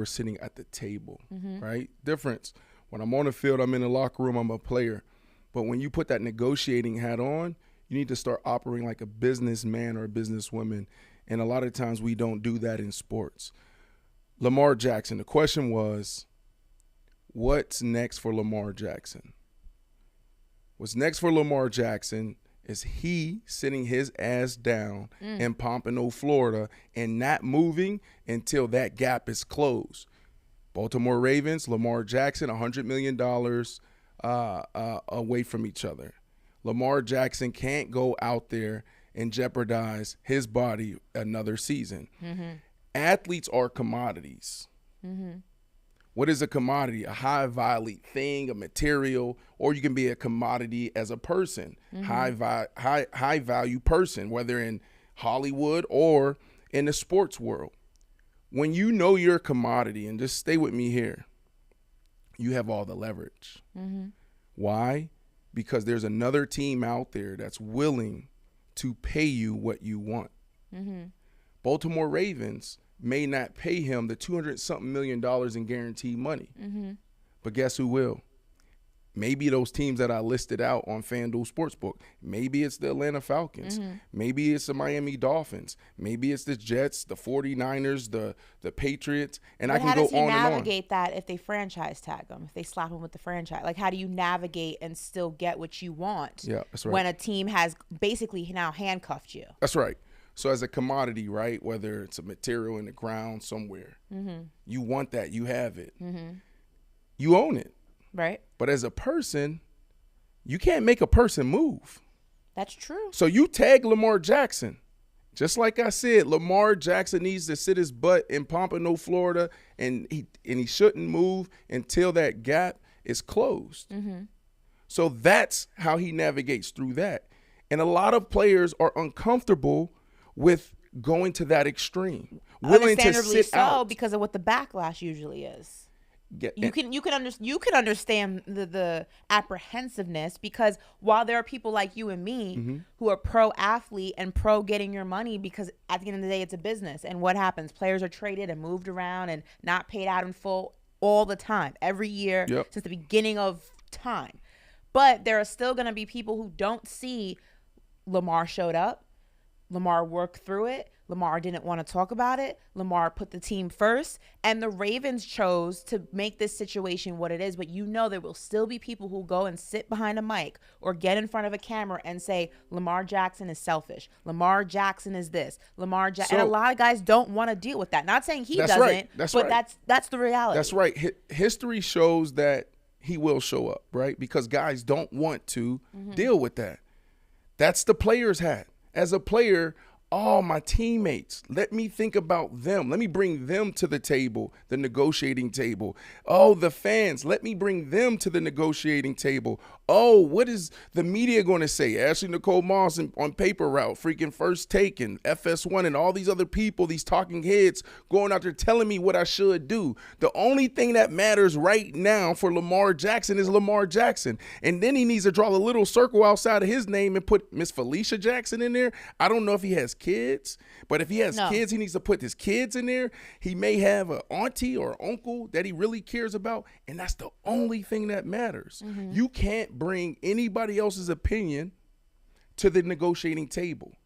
we're sitting at the table, right? Difference. When I'm on the field, I'm in the locker room, I'm a player. But when you put that negotiating hat on, you need to start operating like a businessman or a businesswoman. And a lot of times we don't do that in sports. Lamar Jackson, the question was, what's next for Lamar Jackson? What's next for Lamar Jackson is he sitting his ass down in Pompano, Florida, and not moving until that gap is closed. Baltimore Ravens, Lamar Jackson, $100 million away from each other. Lamar Jackson can't go out there and jeopardize his body another season. Athletes are commodities. What is a commodity? A high-value thing, a material, or you can be a commodity as a person, high-value person, whether in Hollywood or in the sports world. When you know you're a commodity, and just stay with me here, you have all the leverage. Why? Because there's another team out there that's willing to pay you what you want. Baltimore Ravens may not pay him the $200-something million in guaranteed money. But guess who will? Maybe those teams that I listed out on FanDuel Sportsbook. Maybe it's the Atlanta Falcons. Maybe it's the Miami Dolphins. Maybe it's the Jets, the 49ers, the Patriots, and I can go on and on. How does he navigate that if they franchise tag him, if they slap him with the franchise? Like, how do you navigate and still get what you want that's right. when a team has basically now handcuffed you? That's right. So as a commodity, right, whether it's a material in the ground somewhere, you want that, you have it. You own it. Right. But as a person, you can't make a person move. That's true. So you tag Lamar Jackson. Just like I said, Lamar Jackson needs to sit his butt in Pompano, Florida, and he shouldn't move until that gap is closed. So that's how he navigates through that. And a lot of players are uncomfortable with going to that extreme, willing to sit out because of what the backlash usually is. Yeah, you can understand the apprehensiveness, because while there are people like you and me who are pro athlete and pro getting your money, because at the end of the day it's a business, and what happens, players are traded and moved around and not paid out in full all the time, every year since the beginning of time. But there are still going to be people who don't see Lamar showed up, Lamar worked through it, Lamar didn't want to talk about it, Lamar put the team first, and the Ravens chose to make this situation what it is. But you know there will still be people who go and sit behind a mic or get in front of a camera and say Lamar Jackson is selfish, Lamar Jackson is this, and a lot of guys don't want to deal with that. Not saying he doesn't, but that's the reality. That's right. History shows that he will show up, right? Because guys don't want to deal with that. That's the player's hat. As a player, my teammates, let me think about them. Let me bring them to the table, the negotiating table. Oh, the fans, let me bring them to the negotiating table. Oh, what is the media going to say? Ashley Nicole Moss on PaperRoute, freaking First Take, and FS1, and all these other people, these talking heads going out there telling me what I should do. The only thing that matters right now for Lamar Jackson is Lamar Jackson. And then he needs to draw a little circle outside of his name and put Miss Felicia Jackson in there. I don't know if he has kids, but if he has kids, he needs to put his kids in there. He may have an auntie or uncle that he really cares about, and that's the only thing that matters. You can't bring anybody else's opinion to the negotiating table,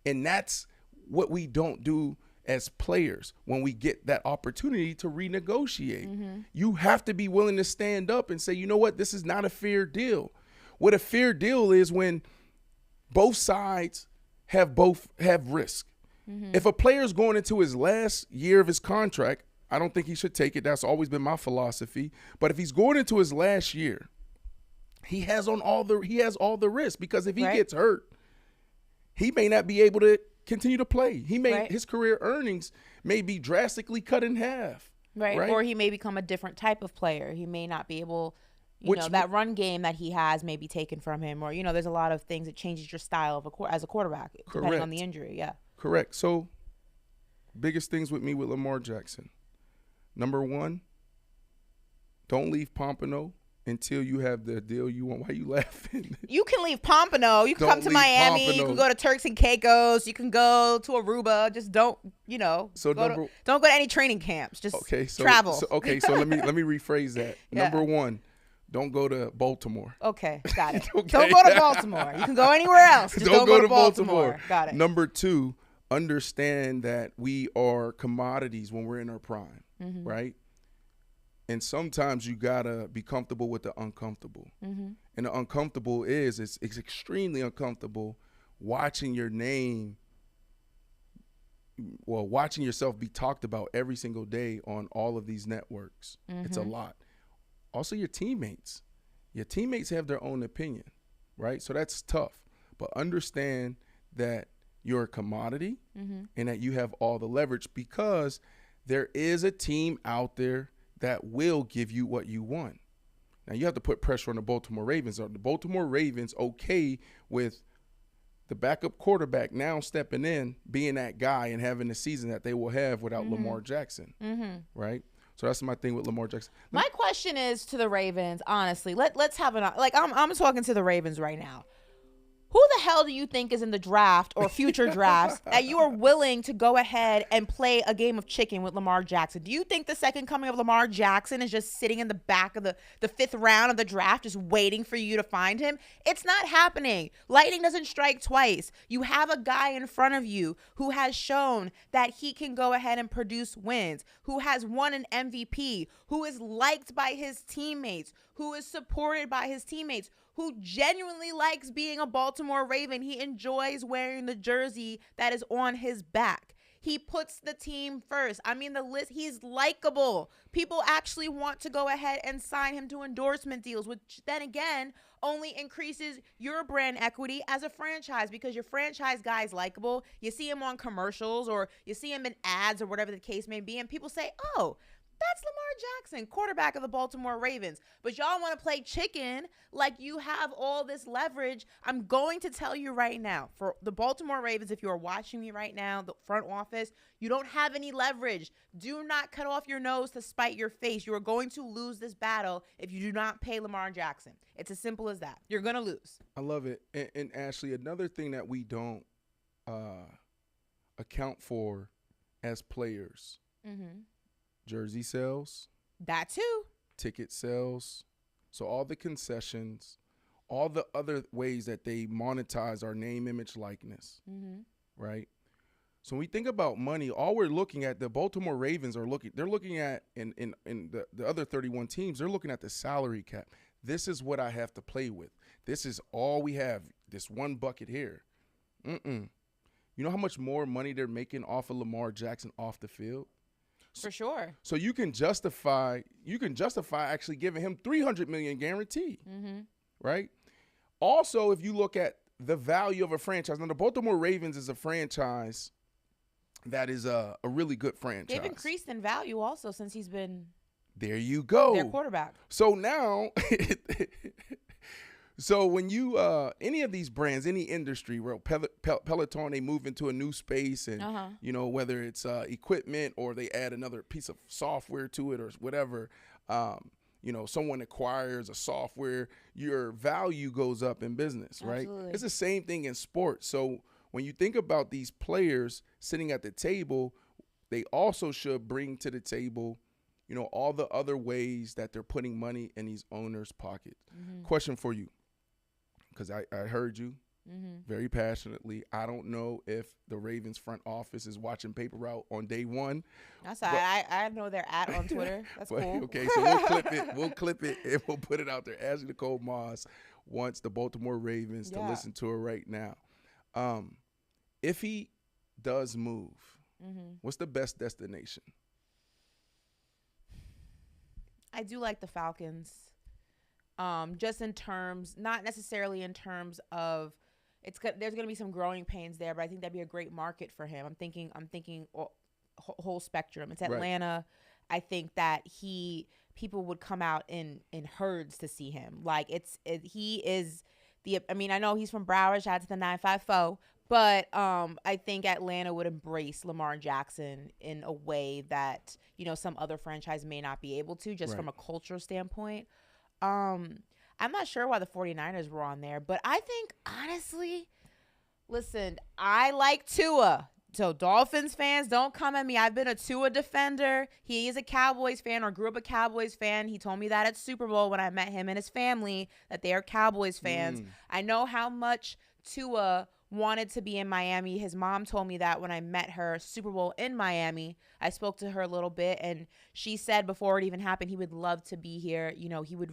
and that's what we don't do as players when we get that opportunity to renegotiate. You have to be willing to stand up and say, you know what, this is not a fair deal. What a fair deal is when both sides have risk. If a player's going into his last year of his contract, I don't think he should take it. That's always been my philosophy. But if he's going into his last year, he has all the risk, because if he gets hurt, he may not be able to continue to play. His career earnings may be drastically cut in half. Right. Or he may become a different type of player. He may not be able, that run game that he has may be taken from him, or there's a lot of things that changes your style as a quarterback depending on the injury. Yeah. Correct. So, biggest things with me with Lamar Jackson. Number one, don't leave Pompano until you have the deal you want. Why are you laughing? You can leave Pompano. You can Don't come to leave Miami. Pompano. You can go to Turks and Caicos. You can go to Aruba. Just don't, don't go to any training camps. Just travel. So let me rephrase that. Yeah. Number one, don't go to Baltimore. Okay, got it. Okay. Don't go to Baltimore. You can go anywhere else. Just don't go to Baltimore. Got it. Number two, understand that we are commodities when we're in our prime, right? And sometimes you gotta be comfortable with the uncomfortable. And the uncomfortable it's extremely uncomfortable watching your name, watching yourself be talked about every single day on all of these networks. It's a lot. Also, your teammates. Your teammates have their own opinion, right? So that's tough. But understand that you're a commodity and that you have all the leverage, because there is a team out there that will give you what you want. Now, you have to put pressure on the Baltimore Ravens. Are the Baltimore Ravens okay with the backup quarterback now stepping in, being that guy, and having the season that they will have without Lamar Jackson, right? So that's my thing with Lamar Jackson. My question is to the Ravens, honestly. Let's have I'm talking to the Ravens right now. Who the hell do you think is in the draft or future drafts that you are willing to go ahead and play a game of chicken with Lamar Jackson? Do you think the second coming of Lamar Jackson is just sitting in the back of the fifth round of the draft, just waiting for you to find him? It's not happening. Lightning doesn't strike twice. You have a guy in front of you who has shown that he can go ahead and produce wins, who has won an MVP, who is liked by his teammates, who is supported by his teammates, who genuinely likes being a Baltimore Raven. He enjoys wearing the jersey that is on his back. He puts the team first. I mean, the list, he's likable. People actually want to go ahead and sign him to endorsement deals, which then again only increases your brand equity as a franchise, because your franchise guy is likable. You see him on commercials, or you see him in ads, or whatever the case may be, and people say, oh, that's Lamar Jackson, quarterback of the Baltimore Ravens. But y'all want to play chicken like you have all this leverage. I'm going to tell you right now, for the Baltimore Ravens, if you are watching me right now, the front office, you don't have any leverage. Do not cut off your nose to spite your face. You are going to lose this battle if you do not pay Lamar Jackson. It's as simple as that. You're going to lose. I love it. And Ashley, another thing that we don't account for as players, jersey sales. That too. Ticket sales. So all the concessions, all the other ways that they monetize our name, image, likeness, right? So when we think about money, all we're looking at, the Baltimore Ravens they're looking at, in the other 31 teams, they're looking at the salary cap. This is what I have to play with. This is all we have, this one bucket here. You know how much more money they're making off of Lamar Jackson off the field? For sure. So you can justify actually giving him $300 million guaranteed, right? Also, if you look at the value of a franchise, now the Baltimore Ravens is a franchise that is a really good franchise. They've increased in value also since he's been there. You go, their quarterback. So now, so when you any of these brands, any industry, where Peloton, they move into a new space, and whether it's equipment or they add another piece of software to it or whatever, someone acquires a software, your value goes up in business, right? Absolutely. It's the same thing in sports. So when you think about these players sitting at the table, they also should bring to the table, all the other ways that they're putting money in these owners' pockets. Question for you. Because I heard you very passionately. I don't know if the Ravens front office is watching PaperRoute on day one. That's all right. I know they're on Twitter. That's cool. Okay, so we'll clip it. We'll clip it and we'll put it out there. Ashley Nicole Moss wants the Baltimore Ravens to listen to her right now. If he does move, what's the best destination? I do like the Falcons. Just in terms, not necessarily in terms of, there's going to be some growing pains there, but I think that'd be a great market for him. I'm thinking whole spectrum. It's Atlanta. Right. I think that people would come out in herds to see him. Like he is I know he's from Broward, shout out to the 954, but I think Atlanta would embrace Lamar Jackson in a way that, some other franchise may not be able to, just from a cultural standpoint. I'm not sure why the 49ers were on there, but I think, honestly, listen, I like Tua. So Dolphins fans, don't come at me. I've been a Tua defender. He is a Cowboys fan or grew up a Cowboys fan. He told me that at Super Bowl when I met him and his family, that they are Cowboys fans. I know how much Tua wanted to be in Miami. His mom told me that when I met her, Super Bowl in Miami. I spoke to her a little bit, and she said before it even happened, he would love to be here. You know, he would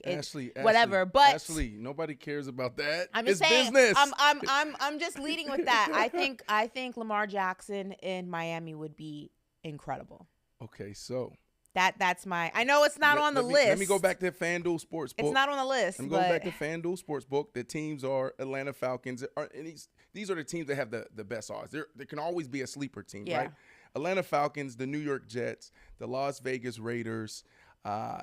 Ashley, whatever. But Ashley, nobody cares about that. I'm just it's saying, business. I'm just leading with that. I think Lamar Jackson in Miami would be incredible. Okay, so that's my. I know it's not on the list. Let me go back to FanDuel Sportsbook. It's not on the list. I'm going back to FanDuel Sportsbook. The teams are Atlanta Falcons. And these are the teams that have the best odds. There can always be a sleeper team, right? Atlanta Falcons, the New York Jets, the Las Vegas Raiders.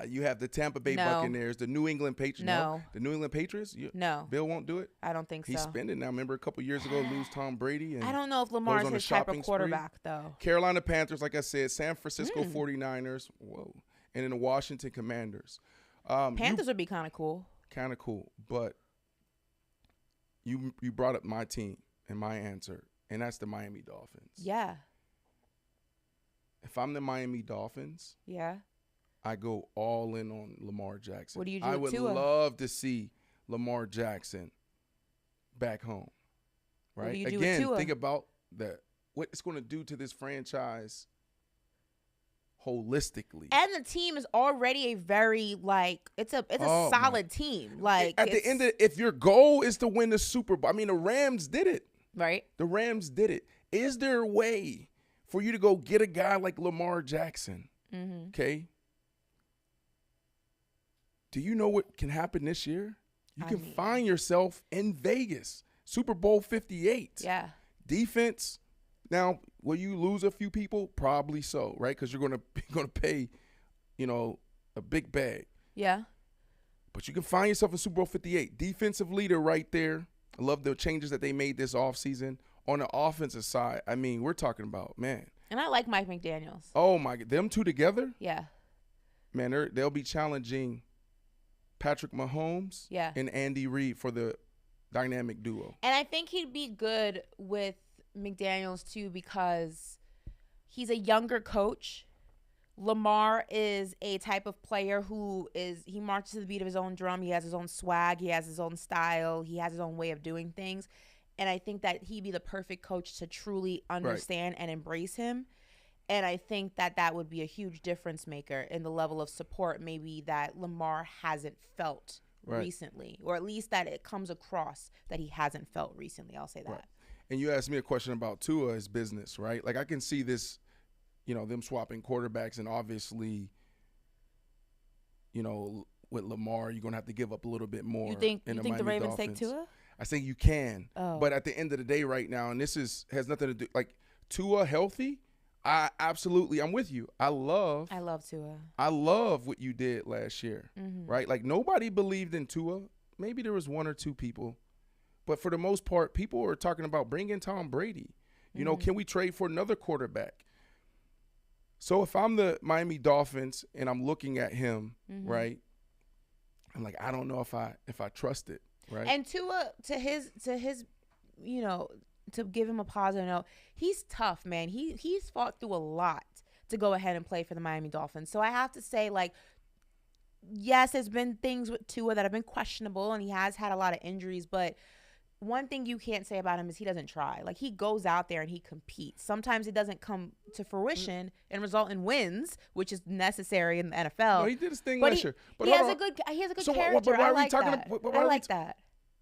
You have the Tampa Bay Buccaneers, the New England Patriots. No. The New England Patriots? No. Bill won't do it? I don't think so. He's spending now. Remember a couple years ago, lose Tom Brady? And I don't know if Lamar is his type of quarterback, though. Carolina Panthers, like I said, San Francisco 49ers. Whoa. And then the Washington Commanders. Panthers would be kind of cool. Kind of cool. But you brought up my team and my answer, and that's the Miami Dolphins. Yeah. If I'm the Miami Dolphins, I go all in on Lamar Jackson. What do you do I with would Tua? love to see Lamar Jackson back home. Right? What do you do Again, with Tua? think about what it's going to do to this franchise holistically. And the team is already a very it's a solid team. Like at the end of if your goal is to win the Super Bowl, I mean the Rams did it. Right. The Rams did it. Is there a way for you to go get a guy like Lamar Jackson? Okay. Do you know what can happen this year? You can find yourself in Vegas, Super Bowl 58. Yeah. Defense. Now, will you lose a few people? Probably so, right? Because you're gonna pay, a big bag. Yeah. But you can find yourself in Super Bowl 58. Defensive leader right there. I love the changes that they made this offseason. On the offensive side, I mean, we're talking about, man. And I like Mike McDaniels. Oh, my God. Them two together? Yeah. Man, they'll be challenging Patrick Mahomes and Andy Reid for the dynamic duo. And I think he'd be good with McDaniels, too, because he's a younger coach. Lamar is a type of player he marches to the beat of his own drum. He has his own swag. He has his own style. He has his own way of doing things. And I think that he'd be the perfect coach to truly understand and embrace him. And I think that would be a huge difference maker in the level of support maybe that Lamar hasn't felt recently, or at least that it comes across that he hasn't felt recently. I'll say that. Right. And you asked me a question about Tua's business, right? Like I can see this, them swapping quarterbacks, and obviously, with Lamar, you're going to have to give up a little bit more. You think the Ravens take Tua? I think you can. Oh. But at the end of the day right now, and this has nothing to do, like Tua healthy, I'm with you. I love Tua. I love what you did last year, right? Like nobody believed in Tua. Maybe there was one or two people, but for the most part, people are talking about bringing Tom Brady. Can we trade for another quarterback? So if I'm the Miami Dolphins and I'm looking at him, right, I'm like, I don't know if I trust it, right? And Tua, to his, to give him a positive note, he's tough, man. He's fought through a lot to go ahead and play for the Miami Dolphins. So I have to say, yes, there's been things with Tua that have been questionable, and he has had a lot of injuries, but one thing you can't say about him is he doesn't try. Like, he goes out there and he competes. Sometimes it doesn't come to fruition and result in wins, which is necessary in the NFL. No, he did his thing last year. But he has a good character. But why I are we like talking that. about, I like that.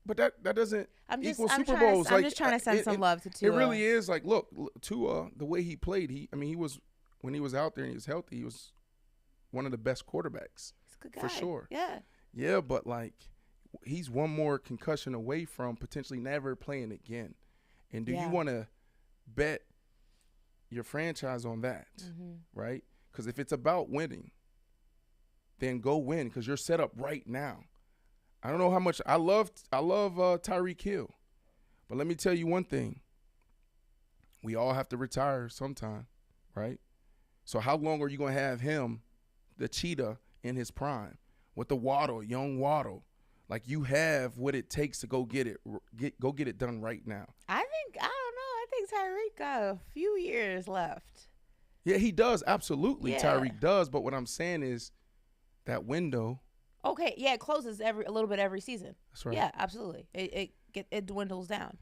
But that doesn't equal Super Bowls. I'm just trying to send some love to Tua. It really is. Like, look, Tua, the way he played, he was, when he was out there and he was healthy, he was one of the best quarterbacks. He's a good guy. For sure. Yeah. Yeah, but he's one more concussion away from potentially never playing again. And do you want to bet your franchise on that, right? Because if it's about winning, then go win, because you're set up right now. I don't know how much I love Tyreek Hill, but let me tell you one thing. We all have to retire sometime, right? So how long are you going to have him, the cheetah, in his prime? with the young Waddle. Like, you have what it takes to go get it done right now. I don't know. I think Tyreek got a few years left. Yeah, he does. Absolutely. Yeah. Tyreek does. But what I'm saying is that window. Okay. Yeah. It closes a little bit every season. That's right. Yeah, absolutely. It dwindles down.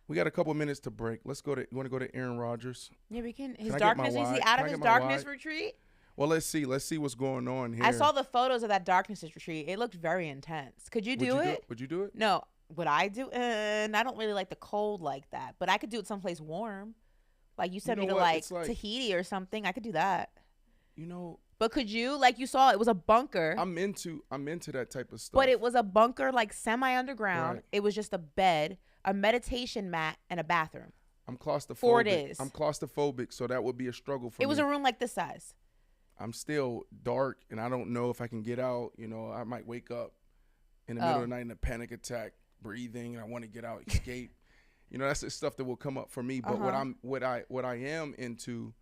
We got a couple minutes to break. You want to go to Aaron Rodgers? Yeah, we can. Is I he out of his darkness retreat? Well, let's see. Let's see what's going on here. I saw the photos of that darkness retreat. It looked very intense. Could you do it? Would you do it? No. Would I do it? I don't really like the cold like that. But I could do it someplace warm. Like, you sent me to like Tahiti or something. I could do that. But could you? Like, you saw, it was a bunker. I'm into that type of stuff. But it was a bunker, like, semi-underground. Right. It was just a bed, a meditation mat, and a bathroom. I'm claustrophobic. 4 days. I'm claustrophobic, so that would be a struggle for me. It was a room like this size. I'm still dark, and I don't know if I can get out. I might wake up in the middle of the night in a panic attack, breathing, and I want to get out, escape. That's the stuff that will come up for me. But what I am into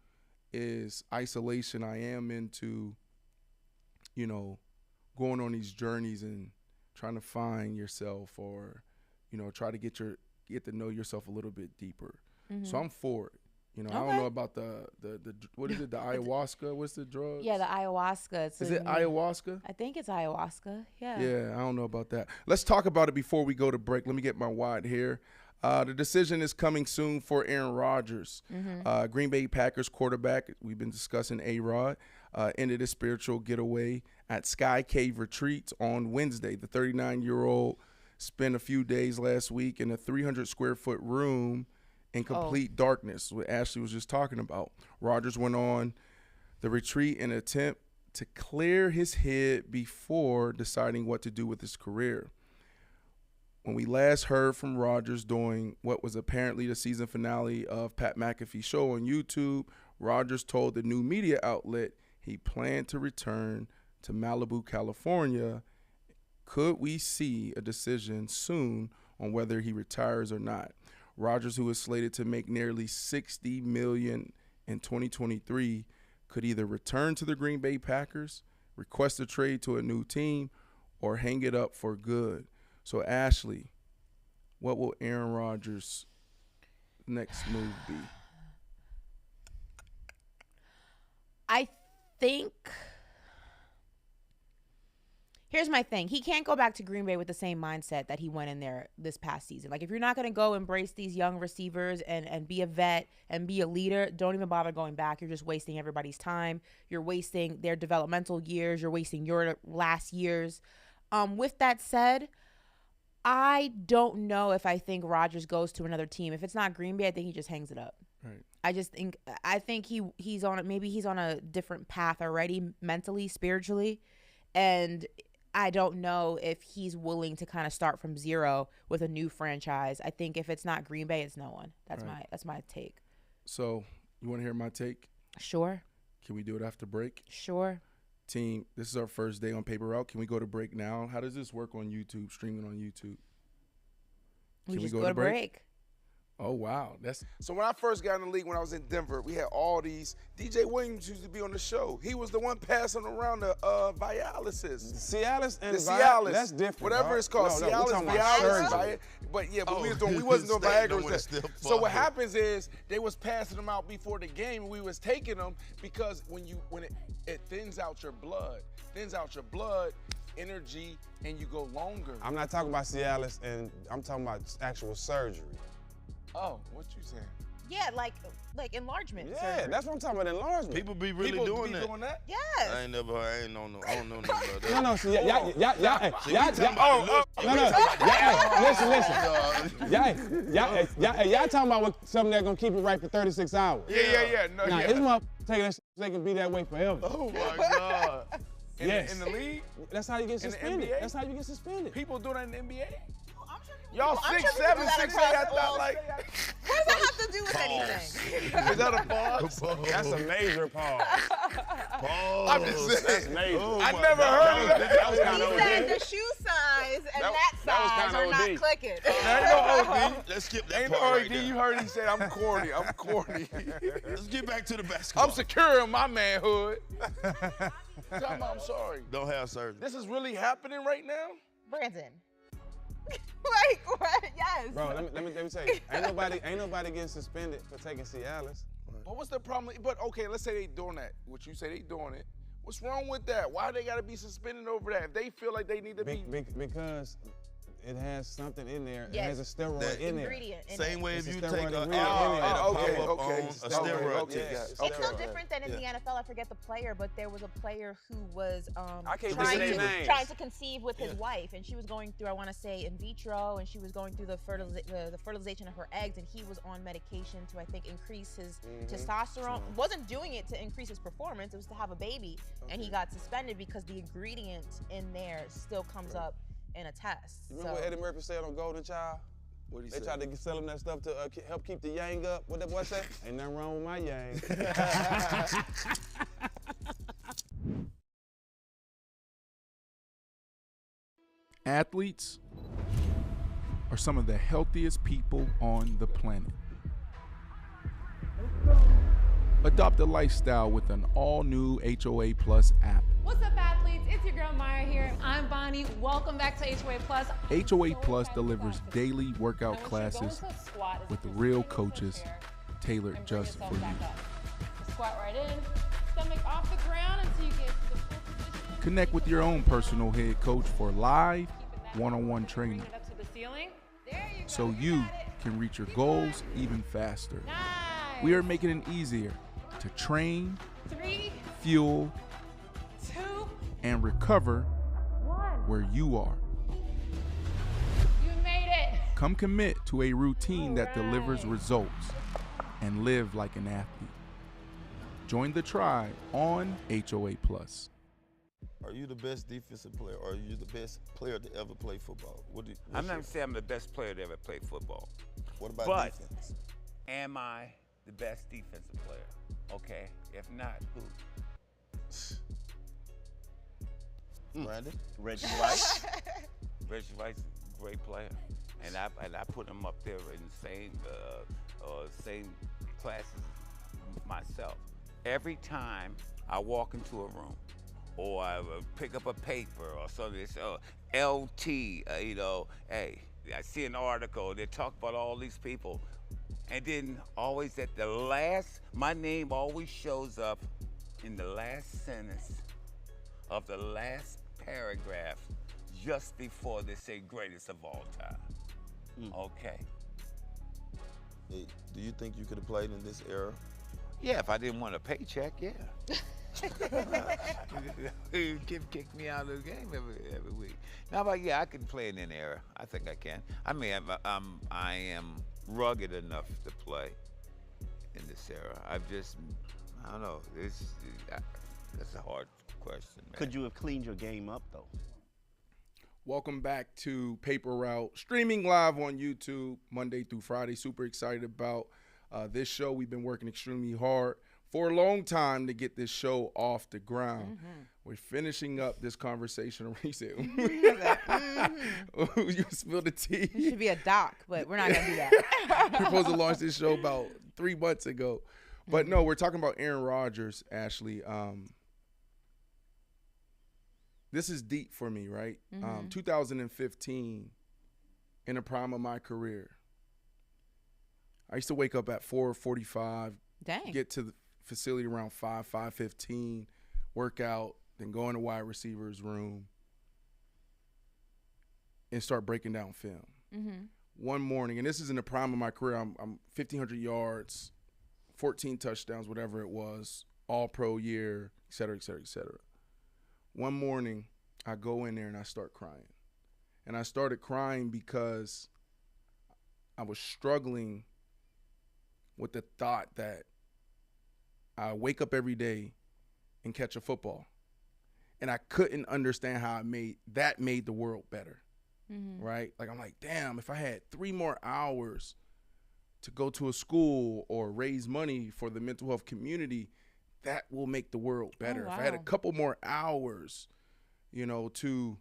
is isolation. I am into, going on these journeys and trying to find yourself, or, try to get to know yourself a little bit deeper. Mm-hmm. So I'm for it. I don't know about the what is it, the ayahuasca? What's the drug? Yeah, the ayahuasca. Is it ayahuasca? I think it's ayahuasca. Yeah. Yeah, I don't know about that. Let's talk about it before we go to break. Let me get my wide here. The decision is coming soon for Aaron Rodgers. Mm-hmm. Green Bay Packers quarterback, we've been discussing A-Rod, ended his spiritual getaway at Sky Cave Retreats on Wednesday. The 39-year-old spent a few days last week in a 300-square-foot room in complete darkness, what Ashley was just talking about. Rodgers went on the retreat in an attempt to clear his head before deciding what to do with his career. When we last heard from Rodgers during what was apparently the season finale of Pat McAfee's show on YouTube, Rodgers told the new media outlet he planned to return to Malibu, California. Could we see a decision soon on whether he retires or not? Rodgers, who is slated to make nearly $60 million in 2023, could either return to the Green Bay Packers, request a trade to a new team, or hang it up for good. So, Ashley, what will Aaron Rodgers' next move be? I think here's my thing. He can't go back to Green Bay with the same mindset that he went in there this past season. Like, if you're not going to go embrace these young receivers and be a vet and be a leader, don't even bother going back. You're just wasting everybody's time. You're wasting their developmental years. You're wasting your last years. With that said, I don't know if I think Rodgers goes to another team. If it's not Green Bay, I think he just hangs it up. Right. I think he's on a different path already, mentally, spiritually, and I don't know if he's willing to kind of start from zero with a new franchise. I think if it's not Green Bay, it's no one. That's my take. So, you want to hear my take? Sure. Can we do it after break? Sure. Team, this is our first day on PaperRoute. Can we go to break now? How does this work on YouTube, streaming on YouTube? We just go to break. Oh, wow. So when I first got in the league, when I was in Denver, we had all these. DJ Williams used to be on the show. He was the one passing around the Vialis. Cialis and Cialis. That's different. Whatever it's called. Cialis, Vialis. But yeah, but we wasn't doing Viagra. So what happens is they was passing them out before the game, and we was taking them because when it thins out your blood, energy, and you go longer. I'm not talking about Cialis, and I'm talking about actual surgery. Oh, what you saying? Yeah, like enlargement. Yeah, surgery. that's what I'm talking about, enlargement. People be really doing that. Yes. I don't know nothing about that. No, see, y'all talking about something that's gonna keep it right for 36 hours. Yeah. Now, this motherfucker taking that shit so they can be that way forever. Oh my God. In the league? That's how you get suspended. That's how you get suspended. People do that in the NBA? Y'all 6'7", 6'8", I thought like. What does that have to do with anything? Is that a pause? That's a major pause. I'm just saying. That's major. I never heard of that. He said the shoe size and that side are not clicking. Ain't no OD. Let's skip that Ain't no part OD. right there. You heard he said, I'm corny. I'm corny. Let's get back to the basketball. I'm secure in my manhood. I'm sorry. Don't have surgery. This is really happening right now? Brandon. Like, what? Yes. Bro, let me tell you. Ain't nobody getting suspended for taking Cialis. But what's the problem? But okay, let's say they doing that. What you say they doing it. What's wrong with that? Why they gotta be suspended over that? If they feel like they need to be Because it has something in there. Yes. It has a steroid in there. Ingredient in Same it. way It's if a you steroid take an ingredient. Okay. on a steroid. Okay. Yes. It's no different than in the NFL. I forget the player, but there was a player who was I can't trying think of their names. to conceive with his wife, and she was going through, I want to say, in vitro, and she was going through the fertilization of her eggs, and he was on medication to, I think, increase his testosterone. Wasn't doing it to increase his performance. It was to have a baby, and he got suspended because the ingredient in there still comes up in a test. You remember what Eddie Murphy said on Golden Child? What he They said? tried to sell him that stuff to help keep the yang up. What that boy say? Ain't nothing wrong with my yang. Athletes are some of the healthiest people on the planet. Adopt a lifestyle with an all-new HOA Plus app. What's up, athletes? It's your girl Maya here. I'm Bonnie. Welcome back to HOA Plus. HOA Plus delivers daily workout classes with real coaches tailored just for you. Squat right in, stomach off the ground until you get to the full position. Connect with your own personal head coach for live one-on-one training, Bring it up to the ceiling. There you go. so you can reach your goals even faster. Nice. We are making it easier to train, 3, fuel, 2, and recover 1. where you are. You made it. Come commit to a routine that delivers Alright. results and live like an athlete. Join the tribe on HOA Plus. Are you the best defensive player, or are you the best player to ever play football? I'm not saying I'm the best player to ever play football. What about But defense? am I the best defensive player? Okay. If not, who? Brandon? Reggie White. Reggie White's a great player, and I put him up there in the same class as myself. Every time I walk into a room, or I pick up a paper or something, it's LT. Hey, I see an article. They talk about all these people, and then always at the last, my name always shows up in the last sentence of the last paragraph, just before they say greatest of all time. Okay. Hey, do you think you could have played in this era? Yeah, if I didn't want a paycheck, yeah. Kick me out of the game every week. Now, but yeah, I can play in an era. I think I can. I mean, I am rugged enough to play in this era. I don't know. That's a hard question, man. Could you have cleaned your game up, though? Welcome back to PaperRoute, streaming live on YouTube Monday through Friday. Super excited about this show. We've been working extremely hard for a long time to get this show off the ground. We're finishing up this conversation. You said, you spilled the tea. It should be a doc, but we're not going to do that. We're supposed to launch this show about 3 months ago. But no, we're talking about Aaron Rodgers, Ashley. This is deep for me, right? 2015, in the prime of my career, I used to wake up at 4:45, Dang. get to the facility around 5:15, work out, then go in the wide receivers room and start breaking down film. One morning, and this is in the prime of my career, I'm 1,500 yards, 14 touchdowns, whatever it was, all pro year, et cetera, et cetera, et cetera. One morning, I go in there and I start crying. And I started crying because I was struggling with the thought that I wake up every day and catch a football. And I couldn't understand how that made the world better, right? Like, I'm like, damn, if I had 3 more hours to go to a school or raise money for the mental health community, that will make the world better. Oh, wow. If I had a couple more hours, to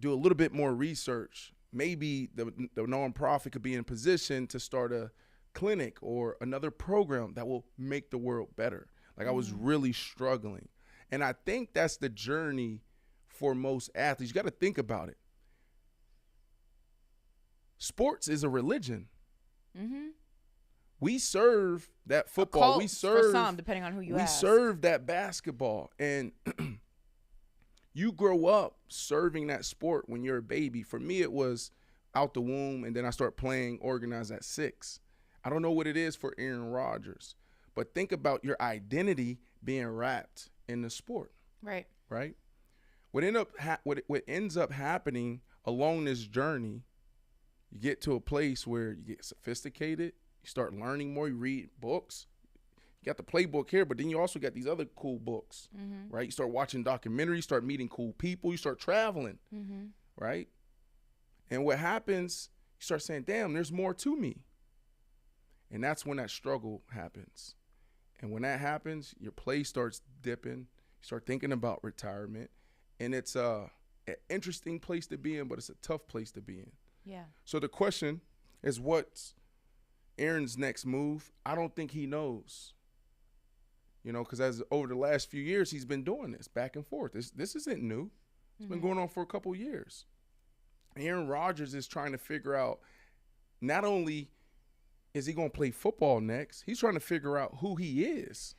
do a little bit more research. Maybe the nonprofit could be in a position to start a clinic or another program that will make the world better. Like, I was really struggling. And I think that's the journey for most athletes. You got to think about it. Sports is a religion. Mm-hmm. We serve that football. We serve for some, depending on who you ask. We serve that basketball. And you grow up serving that sport when you're a baby. For me, it was out the womb, and then I start playing organized at 6. I don't know what it is for Aaron Rodgers, but think about your identity being wrapped in the sport. Right. Right? What ends up happening along this journey, you get to a place where you get sophisticated, you start learning more, you read books. You got the playbook here, but then you also got these other cool books, right? You start watching documentaries, you start meeting cool people, you start traveling, right? And what happens, you start saying, damn, there's more to me. And that's when that struggle happens. And when that happens, your play starts dipping, you start thinking about retirement, and it's an interesting place to be in, but it's a tough place to be in. Yeah. So the question is, what's Aaron's next move? I don't think he knows. You know, because as over the last few years, he's been doing this back and forth. This isn't new. It's been going on for a couple of years. Aaron Rodgers is trying to figure out, not only is he going to play football next, he's trying to figure out who he is.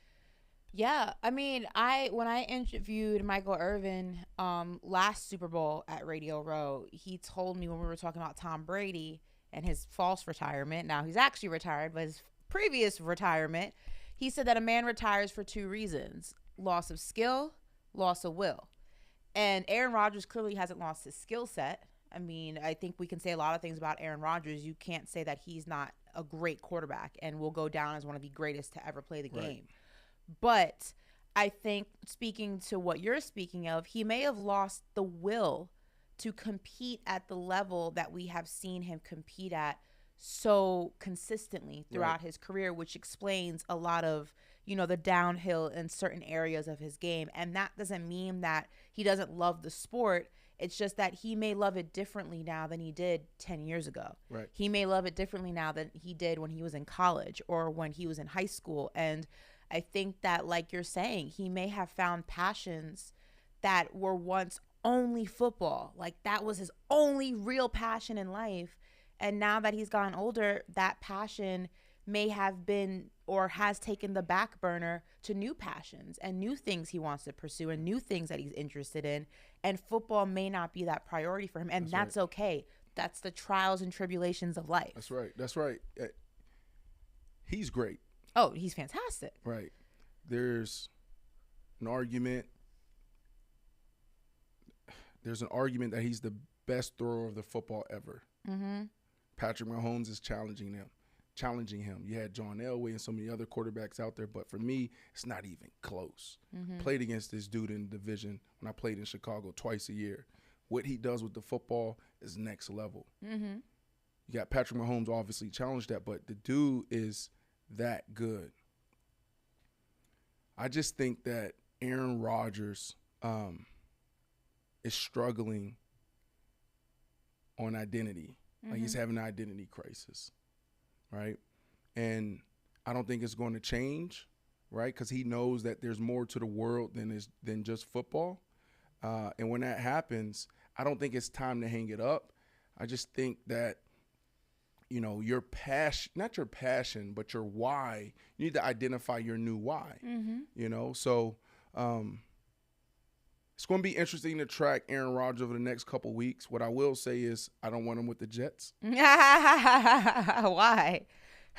Yeah, I mean, when I interviewed Michael Irvin last Super Bowl at Radio Row, he told me when we were talking about Tom Brady and his false retirement. Now he's actually retired, but his previous retirement, he said that a man retires for 2 reasons: loss of skill, loss of will. And Aaron Rodgers clearly hasn't lost his skill set. I mean, I think we can say a lot of things about Aaron Rodgers. You can't say that he's not a great quarterback and will go down as one of the greatest to ever play the game. But I think, speaking to what you're speaking of, he may have lost the will to compete at the level that we have seen him compete at so consistently throughout his career, which explains a lot of, you know, the downhill in certain areas of his game. And that doesn't mean that he doesn't love the sport. It's just that he may love it differently now than he did 10 years ago. Right. He may love it differently now than he did when he was in college or when he was in high school. And I think that, like you're saying, he may have found passions that were once only football. Like, that was his only real passion in life. And now that he's gotten older, that passion may have been or has taken the back burner to new passions and new things he wants to pursue and new things that he's interested in. And football may not be that priority for him. And that's okay. That's the trials and tribulations of life. That's right. That's right. He's great. Oh, he's fantastic. Right. There's an argument. There's an argument that he's the best thrower of the football ever. Patrick Mahomes is challenging him. You had John Elway and so many other quarterbacks out there, but for me, it's not even close. Played against this dude in the division when I played in Chicago twice a year. What he does with the football is next level. You got Patrick Mahomes obviously challenged that, but the dude is that good. I just think that Aaron Rodgers is struggling on identity. Like, he's having an identity crisis, right? And I don't think it's going to change, right? Because he knows that there's more to the world than just football. And when that happens, I don't think it's time to hang it up. I just think that, you know, your passion, not your passion, but your why, you need to identify your new why, you know? So it's going to be interesting to track Aaron Rodgers over the next couple of weeks. What I will say is I don't want him with the Jets. Why?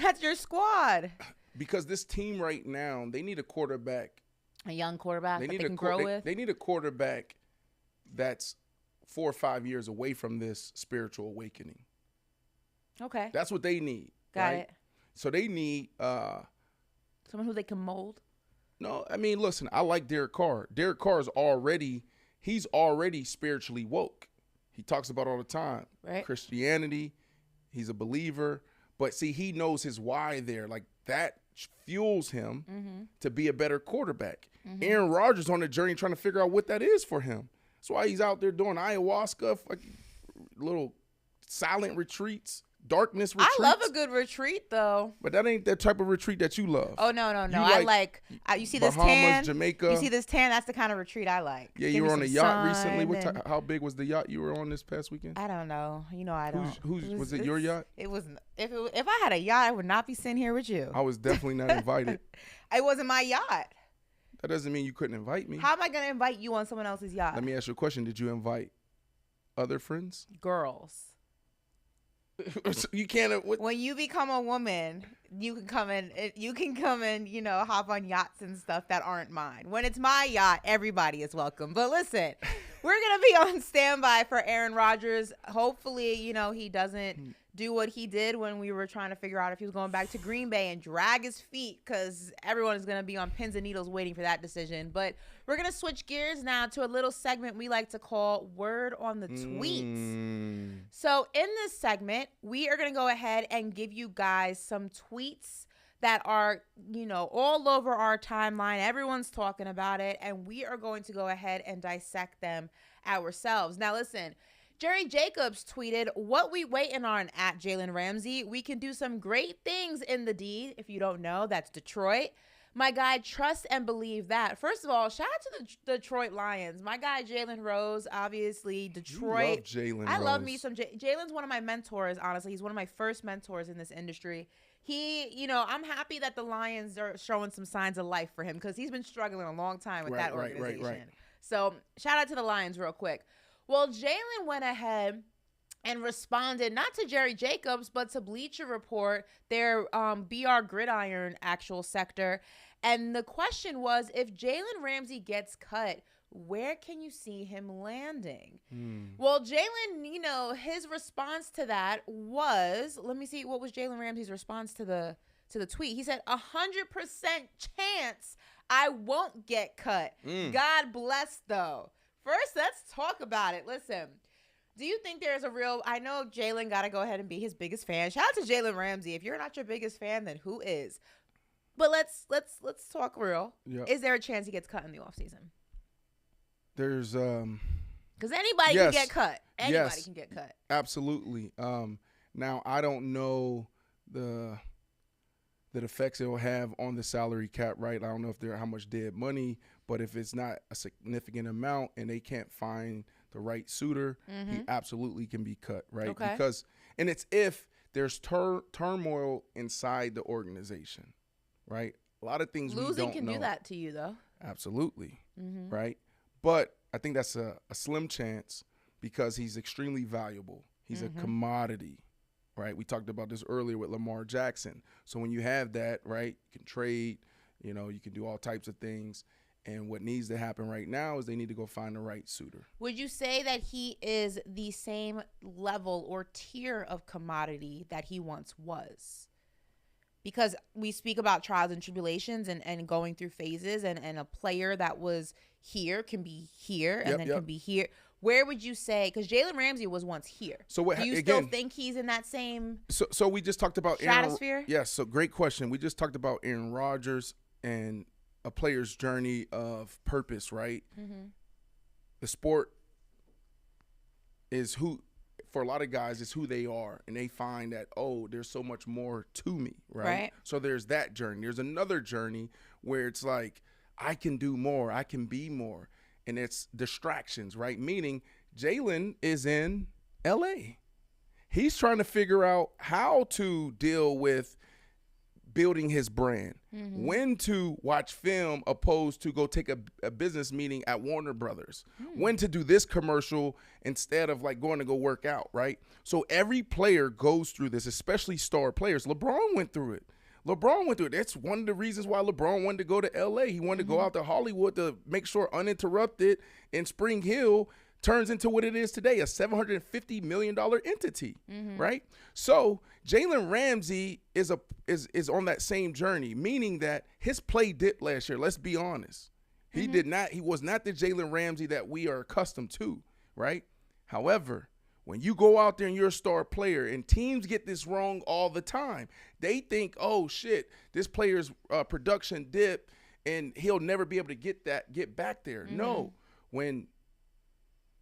That's your squad. Because this team right now, they need a quarterback. A young quarterback that they can grow with? They need a quarterback that's 4 or 5 years away from this spiritual awakening. Okay. That's what they need. Got it. So they need someone who they can mold. No, I mean, listen, I like Derek Carr. Derek Carr is already spiritually woke. He talks about it all the time. Right. Christianity, he's a believer. But see, he knows his why there. Like, that fuels him to be a better quarterback. Aaron Rodgers on the journey trying to figure out what that is for him. That's why he's out there doing ayahuasca, fucking little silent retreats, darkness retreats. I love a good retreat, though. But that ain't that type of retreat that you love. Oh, no. You see this Bahamas, tan? Jamaica. You see this tan? That's the kind of retreat I like. Yeah, Give you me were on a some yacht sun recently. and- How big was the yacht you were on this past weekend? I don't know. You know, I don't. Was it your yacht? It wasn't. If I had a yacht, I would not be sitting here with you. I was definitely not invited. It wasn't my yacht. That doesn't mean you couldn't invite me. How am I going to invite you on someone else's yacht? Let me ask you a question. Did you invite other friends? Girls. You can't. When you become a woman, you can come in. You know, hop on yachts and stuff that aren't mine. When it's my yacht, everybody is welcome. But listen, we're gonna be on standby for Aaron Rodgers. Hopefully, you know, he doesn't do what he did when we were trying to figure out if he was going back to Green Bay and drag his feet, because everyone is gonna be on pins and needles waiting for that decision. But we're gonna switch gears now to a little segment we like to call Word on the Tweets. So in this segment, we are going to go ahead and give you guys some tweets that are, you know, all over our timeline. Everyone's talking about it, and we are going to go ahead and dissect them ourselves. Now, listen, Jerry Jacobs tweeted, "What we waiting on at Jalen Ramsey? We can do some great things in the D." If you don't know, that's Detroit. My guy, trust and believe that. First of all, shout out to the Detroit Lions. My guy, Jalen Rose, obviously, Detroit. You love Jalen I love Rose. me some Jalen's one of my mentors, honestly. He's one of my first mentors in this industry. You know, I'm happy that the Lions are showing some signs of life for him, because he's been struggling a long time with that organization. Right. So shout out to the Lions real quick. Well, Jalen went ahead and responded not to Jerry Jacobs, but to Bleacher Report, their BR Gridiron actual sector. And the question was, if Jalen Ramsey gets cut, where can you see him landing? Well, Jalen, you know, his response to that was, let me see, what was Jalen Ramsey's response to the tweet? He said, 100% chance I won't get cut. God bless, though. First, let's talk about it. Listen. Do you think there's a real? I know Jalen got to go ahead and be his biggest fan. Shout out to Jalen Ramsey. If you're not your biggest fan, then who is? But let's talk real. Yeah. Is there a chance he gets cut in the offseason? There's because anybody can get cut. Anybody can get cut. Absolutely. Now I don't know the effects it will have on the salary cap, right? I don't know if how much dead money, but if it's not a significant amount and they can't find the right suitor, he absolutely can be cut, right? Okay. Because, and it's if there's turmoil inside the organization, right? A lot of things we don't know. Losing can do that to you, though. Absolutely, right? But I think that's a slim chance because he's extremely valuable. He's a commodity, right? We talked about this earlier with Lamar Jackson. So when you have that, right, you can trade, you know, you can do all types of things. And what needs to happen right now is they need to go find the right suitor. Would you say that he is the same level or tier of commodity that he once was? Because we speak about trials and tribulations and going through phases, and a player that was here can be here and then can be here. Where would you say, because Jalen Ramsey was once here. So what, do you still think he's in that same So we just talked about stratosphere? Yes, so great question. We just talked about Aaron Rodgers and a player's journey of purpose, right? The sport is for a lot of guys, it's who they are. And they find that, oh, there's so much more to me, right? So there's that journey. There's another journey where it's like, I can do more. I can be more. And it's distractions, right? Meaning Jalen is in L.A. He's trying to figure out how to deal with building his brand, when to watch film opposed to go take a business meeting at Warner Brothers, when to do this commercial instead of like going to go work out, right? So every player goes through this, especially star players. LeBron went through it. That's one of the reasons why LeBron wanted to go to L.A. He wanted to go out to Hollywood to make sure Uninterrupted in Spring Hill turns into what it is today, a $750 million entity, right? So Jalen Ramsey is on that same journey, meaning that his play dipped last year. Let's be honest. He was not the Jalen Ramsey that we are accustomed to, right? However, when you go out there and you're a star player, and teams get this wrong all the time, they think, oh shit, this player's production dip and he'll never be able to get back there. No, when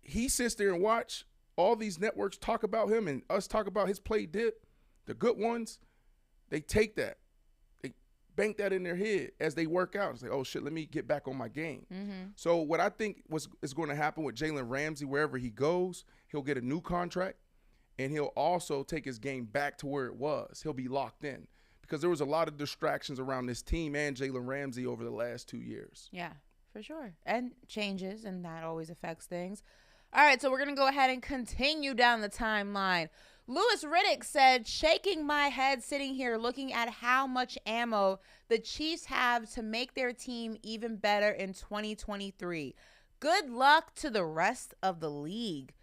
he sits there and watch all these networks talk about him and us talk about his play dip, the good ones, they take that. They bank that in their head as they work out. It's like, oh, shit, let me get back on my game. So what I think is going to happen with Jalen Ramsey, wherever he goes, he'll get a new contract, and he'll also take his game back to where it was. He'll be locked in because there was a lot of distractions around this team and Jalen Ramsey over the last 2 years. Yeah, for sure. And changes, and that always affects things. All right, so we're going to go ahead and continue down the timeline. Louis Riddick said, shaking my head sitting here looking at how much ammo the Chiefs have to make their team even better in 2023. Good luck to the rest of the league.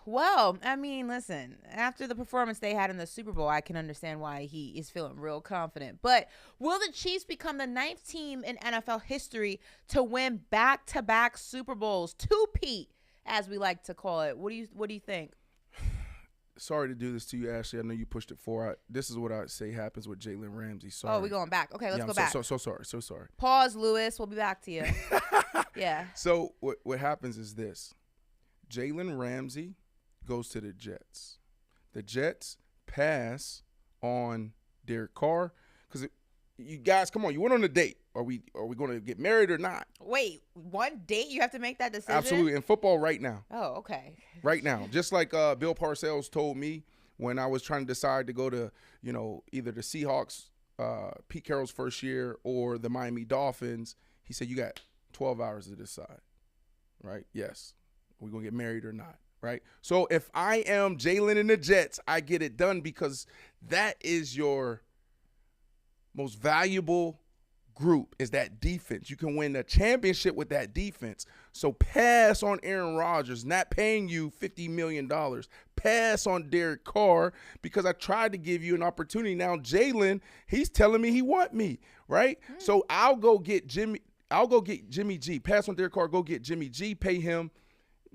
Well, I mean, listen, after the performance they had in the Super Bowl, I can understand why he is feeling real confident. But will the Chiefs become the 9th team in NFL history to win back-to-back Super Bowls? Two-peat, as we like to call it. What do you think? Sorry to do this to you, Ashley. I know you pushed it forward. This is what I say happens with Jalen Ramsey. Sorry. Oh, we're going back. Okay, let's go back. So sorry. Pause, Louis. We'll be back to you. Yeah. So what happens is this. Jalen Ramsey goes to the Jets. The Jets pass on Derek Carr because you guys, come on, you went on a date. Are we going to get married or not? Wait, one date? You have to make that decision? Absolutely. In football right now. Oh, okay. Right now. Just like Bill Parcells told me when I was trying to decide to go to, either the Seahawks, Pete Carroll's first year, or the Miami Dolphins, he said, you got 12 hours to decide. Right? Yes. We're going to get married or not. Right? So if I am Jalen and the Jets, I get it done because that is your most valuable group, is that defense. You can win a championship with that defense. So pass on Aaron Rodgers, not paying you $50 million. Pass on Derek Carr because I tried to give you an opportunity. Now Jalen, he's telling me he want me, right? So I'll go get Jimmy G. Pass on Derek Carr, go get Jimmy G, pay him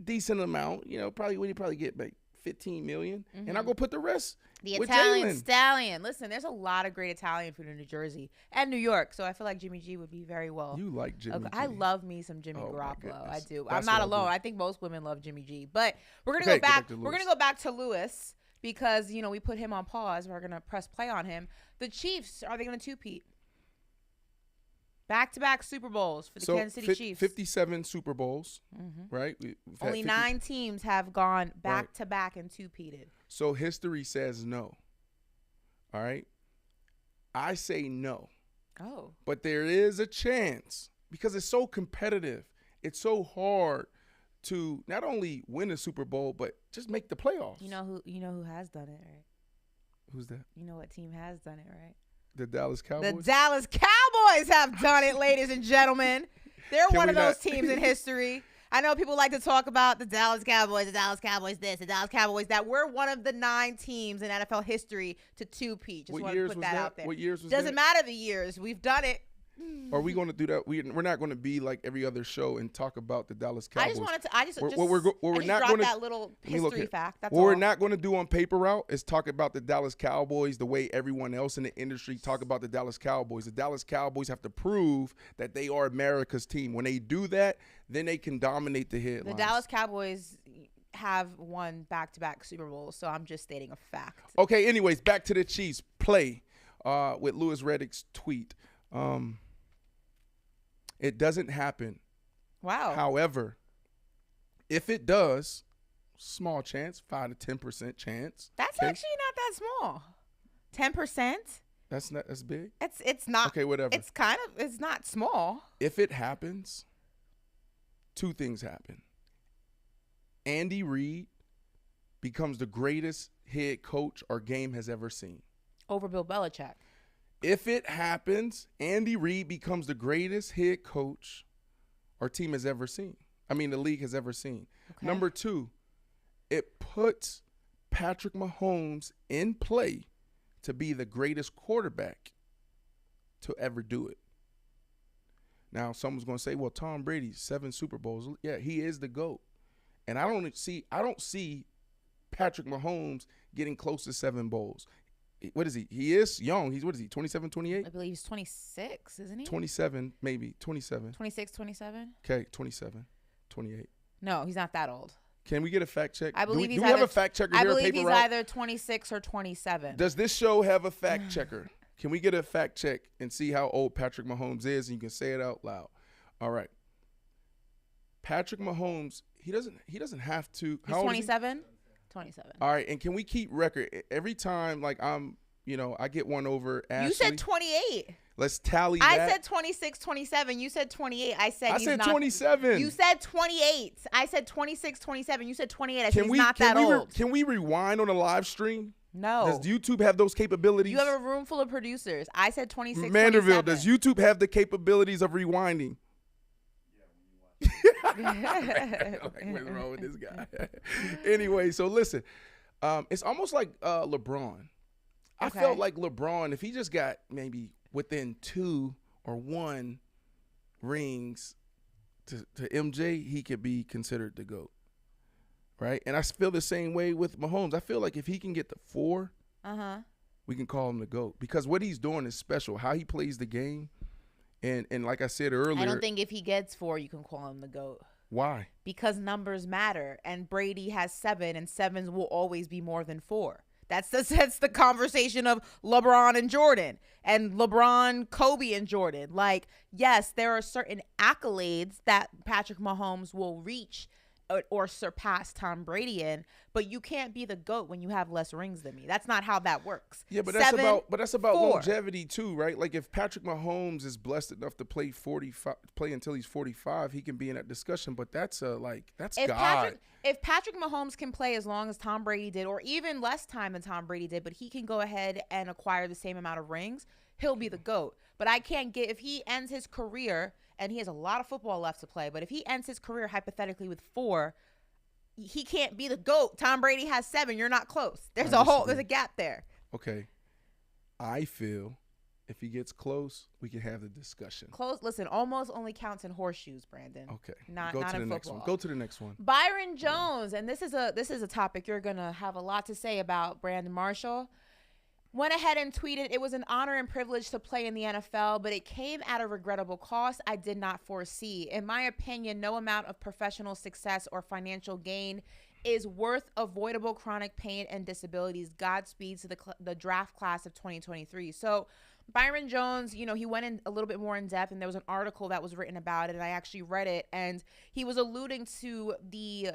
decent amount, probably get like $15 million, and I'll go put the rest the with Italian Jalen. Stallion. Listen, there's a lot of great Italian food in New Jersey and New York, so I feel like Jimmy G would be very well. You like Jimmy G. I love me some Jimmy Oh, my Garoppolo. goodness. I do. That's I'm not what I alone. do. I think most women love Jimmy G. But we're gonna Okay, go back. to We're Lewis. gonna go back to Lewis because we put him on pause. We're gonna press play on him. The Chiefs, are they gonna two-peat? Back-to-back Super Bowls for the Kansas City Chiefs. 57 Super Bowls, right? We've had Only 9 teams have gone back-to-back and two-peated. So history says no. All right? I say no. Oh. But there is a chance because it's so competitive. It's so hard to not only win a Super Bowl, but just make the playoffs. You know who has done it, right? Who's that? You know what team has done it, right? The Dallas Cowboys? The Dallas Cowboys have done it, ladies and gentlemen. They're Can one we of those not- teams in history. I know people like to talk about the Dallas Cowboys this, the Dallas Cowboys that. We're one of the 9 teams in NFL history to two-peat. Just What want years to put was that that? out there. What years was Doesn't that? matter the years. We've done it. Are we going to do that? We're not going to be like every other show and talk about the Dallas I Cowboys. just wanted to. I just What dropped that little Let me look history here. fact. That's What all. we're not going to do on PaperRoute is talk about the Dallas Cowboys the way everyone else in the industry talk about the Dallas Cowboys. The Dallas Cowboys have to prove that they are America's team. When they do that, then they can dominate the headlines. The Dallas Cowboys have won back-to-back Super Bowls, so I'm just stating a fact. Okay, anyways, back to the Chiefs play with Louis Riddick's tweet. It doesn't happen. Wow. However, if it does, small chance, 5 to 10% chance. That's okay? actually not that small. 10%? That's big. It's not. Okay, whatever. It's not small. If it happens, 2 things happen. Andy Reid becomes the greatest head coach our game has ever seen. Over Bill Belichick. If it happens, Andy Reid becomes the greatest head coach our team has ever seen. I mean, the league has ever seen. Okay. Number 2, it puts Patrick Mahomes in play to be the greatest quarterback to ever do it. Now, someone's going to say, well, Tom Brady, 7 Super Bowls. Yeah, he is the GOAT. And I don't see Patrick Mahomes getting close to 7 bowls. What is he? He is young. He's, 27, 28? I believe he's 26, isn't he? 27, maybe. 27. 26, 27? Okay, 27, 28. No, he's not that old. Can we get a fact check? I believe do he's we have either, a fact checker I here at believe he's PaperRoute? either 26 or 27. Does this show have a fact checker? Can we get a fact check and see how old Patrick Mahomes is? And you can say it out loud. All right. Patrick Mahomes, he doesn't have to. He's 27? 27. All right, and can we keep record every time like I get one over Ashley? You said 28. Let's tally I that. said 26, 27. You said 28. I said I said 27. You said 28. I said 26, 27. You said 28. I said he's not that old. Can we rewind on a live stream? No. Does YouTube have those capabilities? You have a room full of producers. I said 26, Manderville, 27. does YouTube have the capabilities of rewinding? Like, what's wrong with this guy? Anyway, so listen, it's almost like LeBron. I Okay. felt like LeBron, if he just got maybe within 2 or 1 rings to MJ, he could be considered the GOAT, right? And I feel the same way with Mahomes. I feel like if he can get to 4, we can call him the GOAT because what he's doing is special. How he plays the game, and like I said earlier, I don't think if he gets 4, you can call him the GOAT. Why? Because numbers matter, and Brady has 7, and 7s will always be more than 4. That's the conversation of LeBron and Jordan, and LeBron, Kobe, and Jordan. Like, yes, there are certain accolades that Patrick Mahomes will reach or surpass Tom Brady in, but you can't be the GOAT when you have less rings than me. That's not how that works. Yeah, but 7, that's about 4. longevity too, right? Like if Patrick Mahomes is blessed enough to play until he's 45, he can be in that discussion. But that's God. If Patrick Mahomes can play as long as Tom Brady did, or even less time than Tom Brady did, but he can go ahead and acquire the same amount of rings, he'll be the GOAT. But I can't get, if he ends his career, and he has a lot of football left to play, but if he ends his career hypothetically with 4, he can't be the GOAT. Tom Brady has 7. You're not close. There's a gap there. Okay. I feel if he gets close, we can have the discussion. Close. Listen, almost only counts in horseshoes, Brandon. Okay. Not Go to in the football. next one. Go to the next one. Byron Jones, and this is a topic you're gonna have a lot to say about. Brandon Marshall went ahead and tweeted, "It was an honor and privilege to play in the NFL, but it came at a regrettable cost I did not foresee. In my opinion, no amount of professional success or financial gain is worth avoidable chronic pain and disabilities. Godspeed to the draft class of 2023. So Byron Jones, he went in a little bit more in depth, and there was an article that was written about it, and I actually read it, and he was alluding to the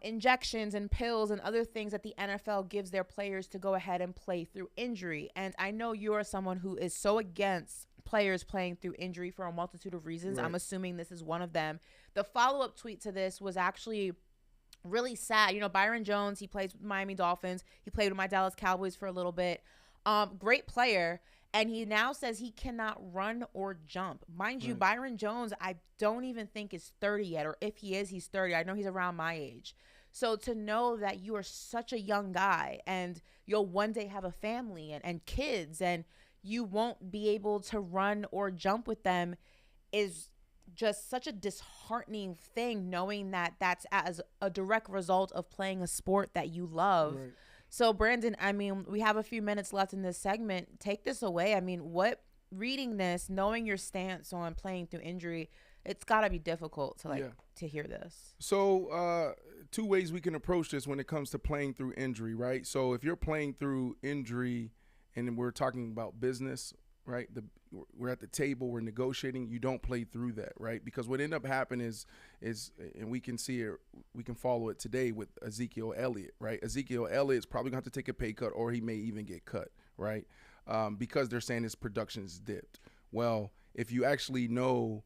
injections and pills and other things that the NFL gives their players to go ahead and play through injury. And I know you're someone who is so against players playing through injury for a multitude of reasons. Right. I'm assuming this is one of them. The follow-up tweet to this was actually really sad. Byron Jones, he plays with Miami Dolphins. He played with my Dallas Cowboys for a little bit. Great player. And he now says he cannot run or jump. Mind you, Byron Jones, I don't even think is 30 yet. Or if he is, he's 30. I know he's around my age. So to know that you are such a young guy and you'll one day have a family and kids and you won't be able to run or jump with them is just such a disheartening thing, knowing that that's as a direct result of playing a sport that you love. Right. So, Brandon, we have a few minutes left in this segment. Take this away. Reading this, knowing your stance on playing through injury, it's got to be difficult to hear this. So, 2 ways we can approach this when it comes to playing through injury, right? So, if you're playing through injury and we're talking about business, right? We're at the table, we're negotiating. You don't play through that, right? Because what ended up happening is, and we can see it, we can follow it today with Ezekiel Elliott, right? Ezekiel Elliott's probably going to have to take a pay cut, or he may even get cut, right? Because they're saying his production is dipped. Well, if you actually know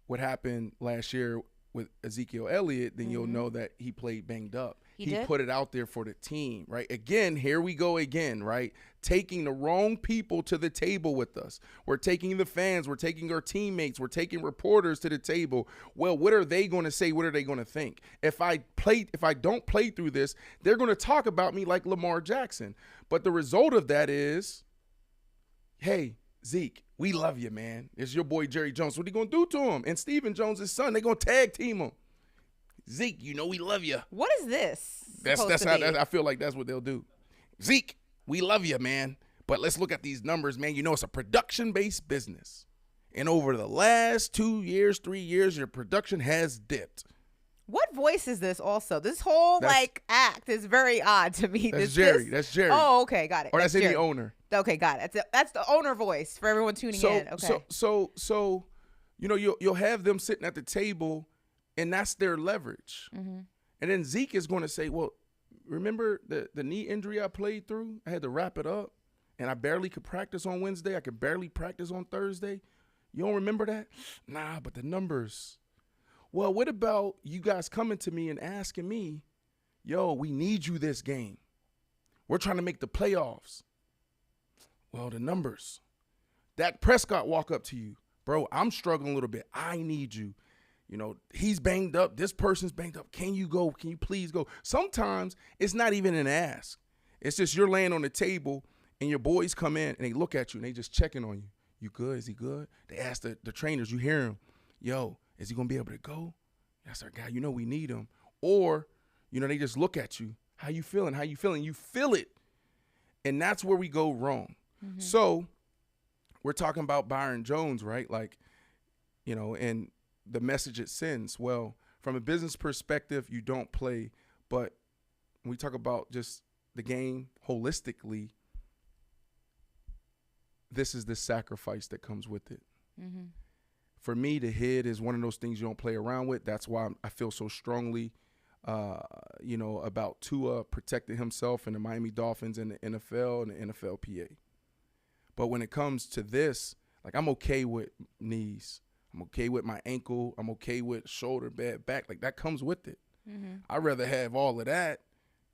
what happened last year with Ezekiel Elliott, then you'll know that he played banged up. He put it out there for the team, right? Again, here we go again, right? Taking the wrong people to the table with us. We're taking the fans. We're taking our teammates. We're taking reporters to the table. Well, what are they going to say? What are they going to think? If I don't play through this, they're going to talk about me like Lamar Jackson. But the result of that is, hey, Zeke, we love you, man. It's your boy Jerry Jones. What are you going to do to him? And Stephen Jones' son, they're going to tag team him. Zeke, we love you. What is this? That's how I feel like that's what they'll do. Zeke, we love you, man. But let's look at these numbers, man. It's a production-based business. And over the last 2 years, 3 years, your production has dipped. What voice is this also? This whole act is very odd to me. That's Jerry. That's Jerry. Oh, okay, got it. Or that's any Jerry. owner. Okay, got it. That's the owner voice for everyone tuning in. Okay. So you'll have them sitting at the table, and that's their leverage. Mm-hmm. And then Zeke is going to say, well, remember the knee injury I played through? I had to wrap it up, and I barely could practice on Wednesday. I could barely practice on Thursday. You don't remember that? Nah, but the numbers. Well, what about you guys coming to me and asking me, yo, we need you this game. We're trying to make the playoffs. Well, the numbers. Dak Prescott walk up to you. Bro, I'm struggling a little bit. I need you. You know, he's banged up. This person's banged up. Can you go? Can you please go? Sometimes it's not even an ask. It's just you're laying on the table and your boys come in and they look at you and they just checking on you. You good? Is he good? They ask the trainers. You hear him. Yo, is he going to be able to go? That's our guy. You know we need him. Or, you know, they just look at you. How you feeling? How you feeling? You feel it. And that's where we go wrong. Mm-hmm. So we're talking about Byron Jones, right? Like, you know, and the message it sends. Well, from a business perspective, you don't play. But when we talk about just the game holistically, this is the sacrifice that comes with it. Mm-hmm. For me, the head is one of those things you don't play around with. That's why I feel so strongly, you know, about Tua protecting himself and the Miami Dolphins and the NFL and the NFLPA. But when it comes to this, like, I'm okay with knees. I'm okay with my ankle. I'm okay with shoulder, bad back. Like, that comes with it. Mm-hmm. I'd rather have all of that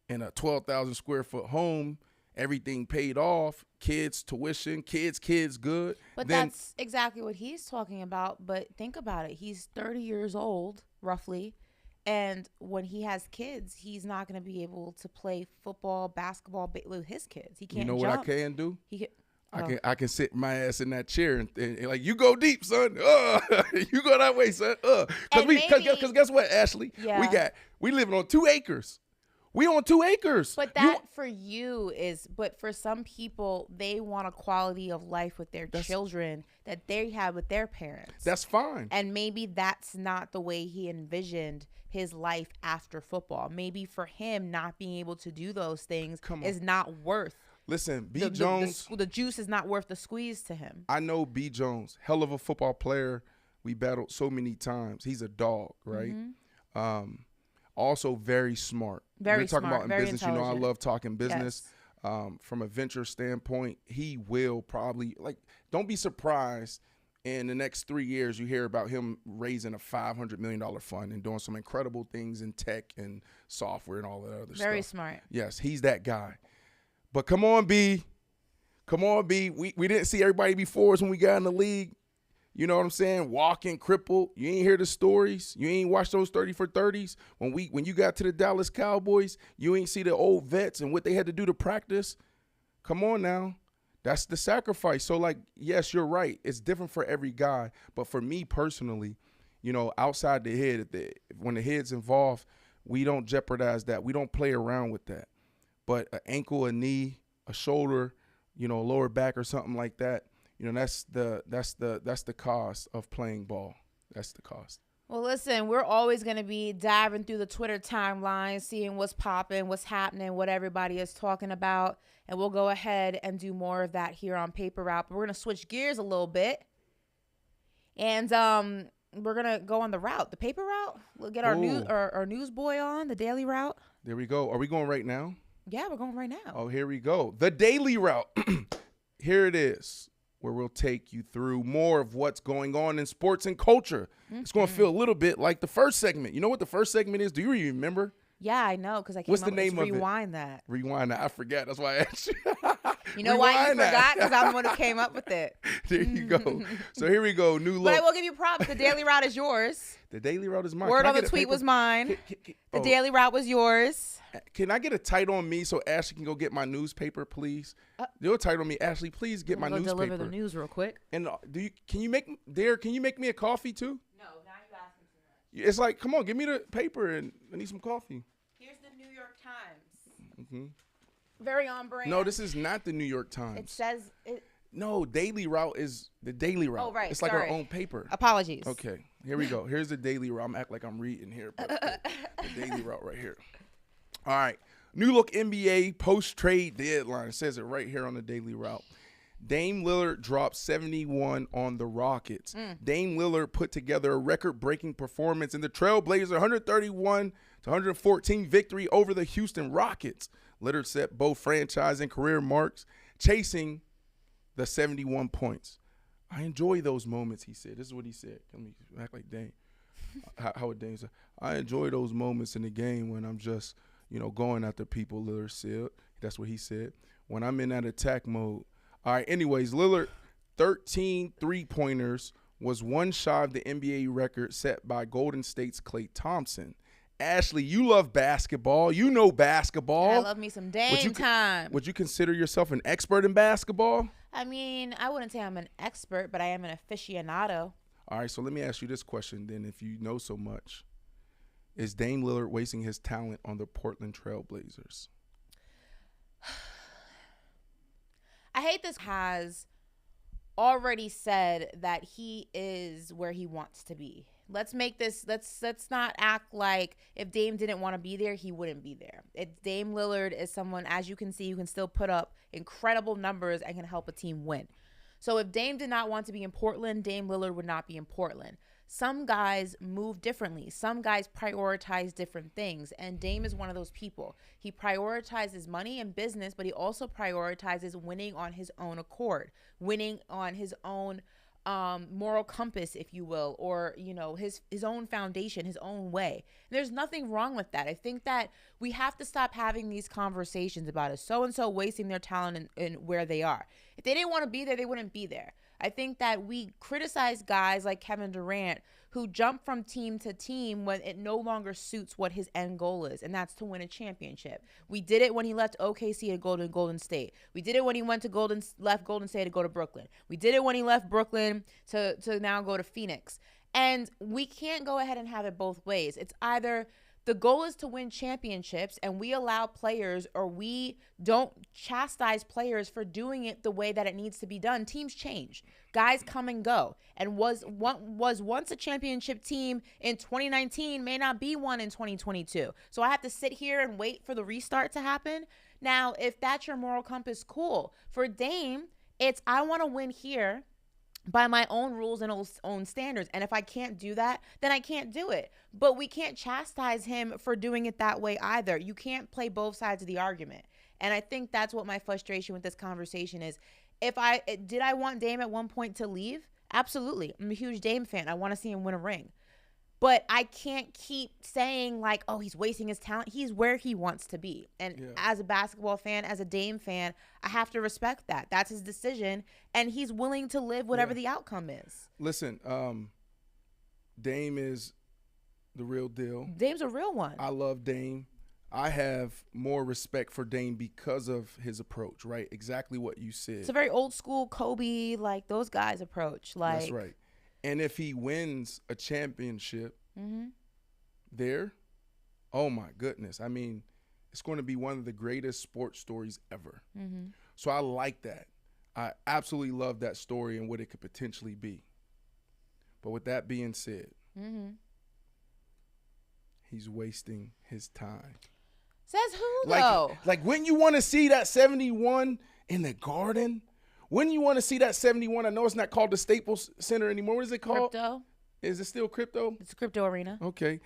in a 12,000 square foot home, everything paid off, kids tuition, kids good. But that's exactly what he's talking about. But think about it. He's 30 years old, roughly. And when he has kids, he's not going to be able to play football, basketball with his kids. He can't jump. You know what I can do? Oh. I can sit my ass in that chair and like, you go deep, son. You go that way, son. Because guess what, Ashley? Yeah. We living on 2 acres. We on 2 acres. But that for you is, but for some people, they want a quality of life with their children that they had with their parents. That's fine. And maybe that's not the way he envisioned his life after football. Maybe for him, not being able to do those things is not worth. Listen, B. Jones. The juice is not worth the squeeze to him. I know B. Jones, hell of a football player. We battled so many times. He's a dog, right? Mm-hmm. Also very smart. Very We're talking smart, about in very business. You know, I love talking business. Yes. From a venture standpoint, he will probably, like, don't be surprised in the next 3 years you hear about him raising a $500 million fund and doing some incredible things in tech and software and all that other stuff. Very smart. Yes, he's that guy. But come on, B. Come on, B. We didn't see everybody before us when we got in the league. You know what I'm saying? Walking, crippled. You ain't hear the stories. You ain't watch those 30 for 30s. When you got to the Dallas Cowboys, you ain't see the old vets and what they had to do to practice. Come on now. That's the sacrifice. So, like, yes, you're right. It's different for every guy. But for me personally, you know, outside the head, when the head's involved, we don't jeopardize that. We don't play around with that. But an ankle, a knee, a shoulder, you know, a lower back or something like that, you know, that's the cost of playing ball. That's the cost. Well, listen, we're always going to be diving through the Twitter timeline, seeing what's popping, what's happening, what everybody is talking about. And we'll go ahead and do more of that here on PaperRoute. But we're going to switch gears a little bit. And we're going to go on the route, the paper route. We'll get our news boy on, the daily route. There we go. Are we going right now? Yeah, we're going right now. Oh, here we go. The daily route. Here it is, where we'll take you through more of what's going on in sports and culture. Mm-hmm. It's going to feel a little bit like the first segment. You know what the first segment is? Do you remember? Yeah, I know, because I came What's up the name with of Rewind That. Rewind That. I forgot. That's why I asked you. You know why you forgot? Because I'm the one who came up with it. There you go. So here we go. New look. But I will give you props. The daily route is yours. The daily route is mine. Word on the tweet was mine. The daily route was yours. Can I get a title on me so Ashley can go get my newspaper, please? Do a title on me, Ashley. Please get my newspaper. Deliver the news real quick. And can you make me a coffee too? No, now you asking too much. It's like, come on, give me the paper and I need some coffee. Here's the New York Times. Mm-hmm. Very on brand. No, this is not the New York Times. It says it. No, Daily Route is the Daily Route. Oh, right. It's like our own paper. Apologies. Okay, here we go. Here's the Daily Route. I'm acting like I'm reading here. But Daily Route right here. All right. New look NBA post-trade deadline. It says it right here on the Daily Route. Dame Lillard dropped 71 on the Rockets. Dame Lillard put together a record-breaking performance in the Trailblazers' 131-114 victory over the Houston Rockets. Lillard set both franchise and career marks, chasing the 71 points. I enjoy those moments, he said. This is what he said. Let me act like Dame. How would Dame say? I enjoy those moments in the game when I'm just, going after people, Lillard said. That's what he said. When I'm in that attack mode. All right, anyways, Lillard, 13 three-pointers, was one shy of the NBA record set by Golden State's Klay Thompson. Ashley, you love basketball. You know basketball. I love me some Dame time. Would you consider yourself an expert in basketball? I mean, I wouldn't say I'm an expert, but I am an aficionado. All right, so let me ask you this question then, if you know so much. Is Dame Lillard wasting his talent on the Portland Trailblazers? I hate this. Has already said that he is where he wants to be. Let's make this. Let's not act like if Dame didn't want to be there, he wouldn't be there. Dame Lillard is someone, as you can see, who can still put up incredible numbers and can help a team win. So if Dame did not want to be in Portland, Dame Lillard would not be in Portland. Some guys move differently. Some guys prioritize different things, and Dame is one of those people. He prioritizes money and business, but he also prioritizes winning on his own accord, winning on his own moral compass, if you will, or his own foundation, his own way. And there's nothing wrong with that. I think that we have to stop having these conversations about so-and-so wasting their talent in where they are. If they didn't want to be there, they wouldn't be there. I think that we criticize guys like Kevin Durant who jump from team to team when it no longer suits what his end goal is, and that's to win a championship. We did it when he left OKC to go to Golden State. We did it when he left Golden State to go to Brooklyn. We did it when he left Brooklyn to now go to Phoenix. And we can't go ahead and have it both ways. It's either the goal is to win championships, and we allow players, or we don't chastise players for doing it the way that it needs to be done. Teams change. Guys come and go. And was once a championship team in 2019 may not be one in 2022. So I have to sit here and wait for the restart to happen. Now, if that's your moral compass, cool. For Dame, it's I want to win here by my own rules and own standards. And if I can't do that, then I can't do it. But we can't chastise him for doing it that way either. You can't play both sides of the argument. And I think that's what my frustration with this conversation is. Did I want Dame at one point to leave? Absolutely. I'm a huge Dame fan. I want to see him win a ring. But I can't keep saying like, oh, he's wasting his talent. He's where he wants to be. And as a basketball fan, as a Dame fan, I have to respect that. That's his decision. And he's willing to live whatever the outcome is. Listen, Dame is the real deal. Dame's a real one. I love Dame. I have more respect for Dame because of his approach, right? Exactly what you said. It's a very old school Kobe, like those guys' approach. Like, that's right. And if he wins a championship there, oh my goodness. I mean, it's going to be one of the greatest sports stories ever. So I like that. I absolutely love that story and what it could potentially be. But with that being said, he's wasting his time. Says who, though? Like when you want to see that 71 in the Garden, when you want to see that 71, I know it's not called the Staples Center anymore. What is it called? Crypto. Is it still Crypto? It's a crypto arena. Okay.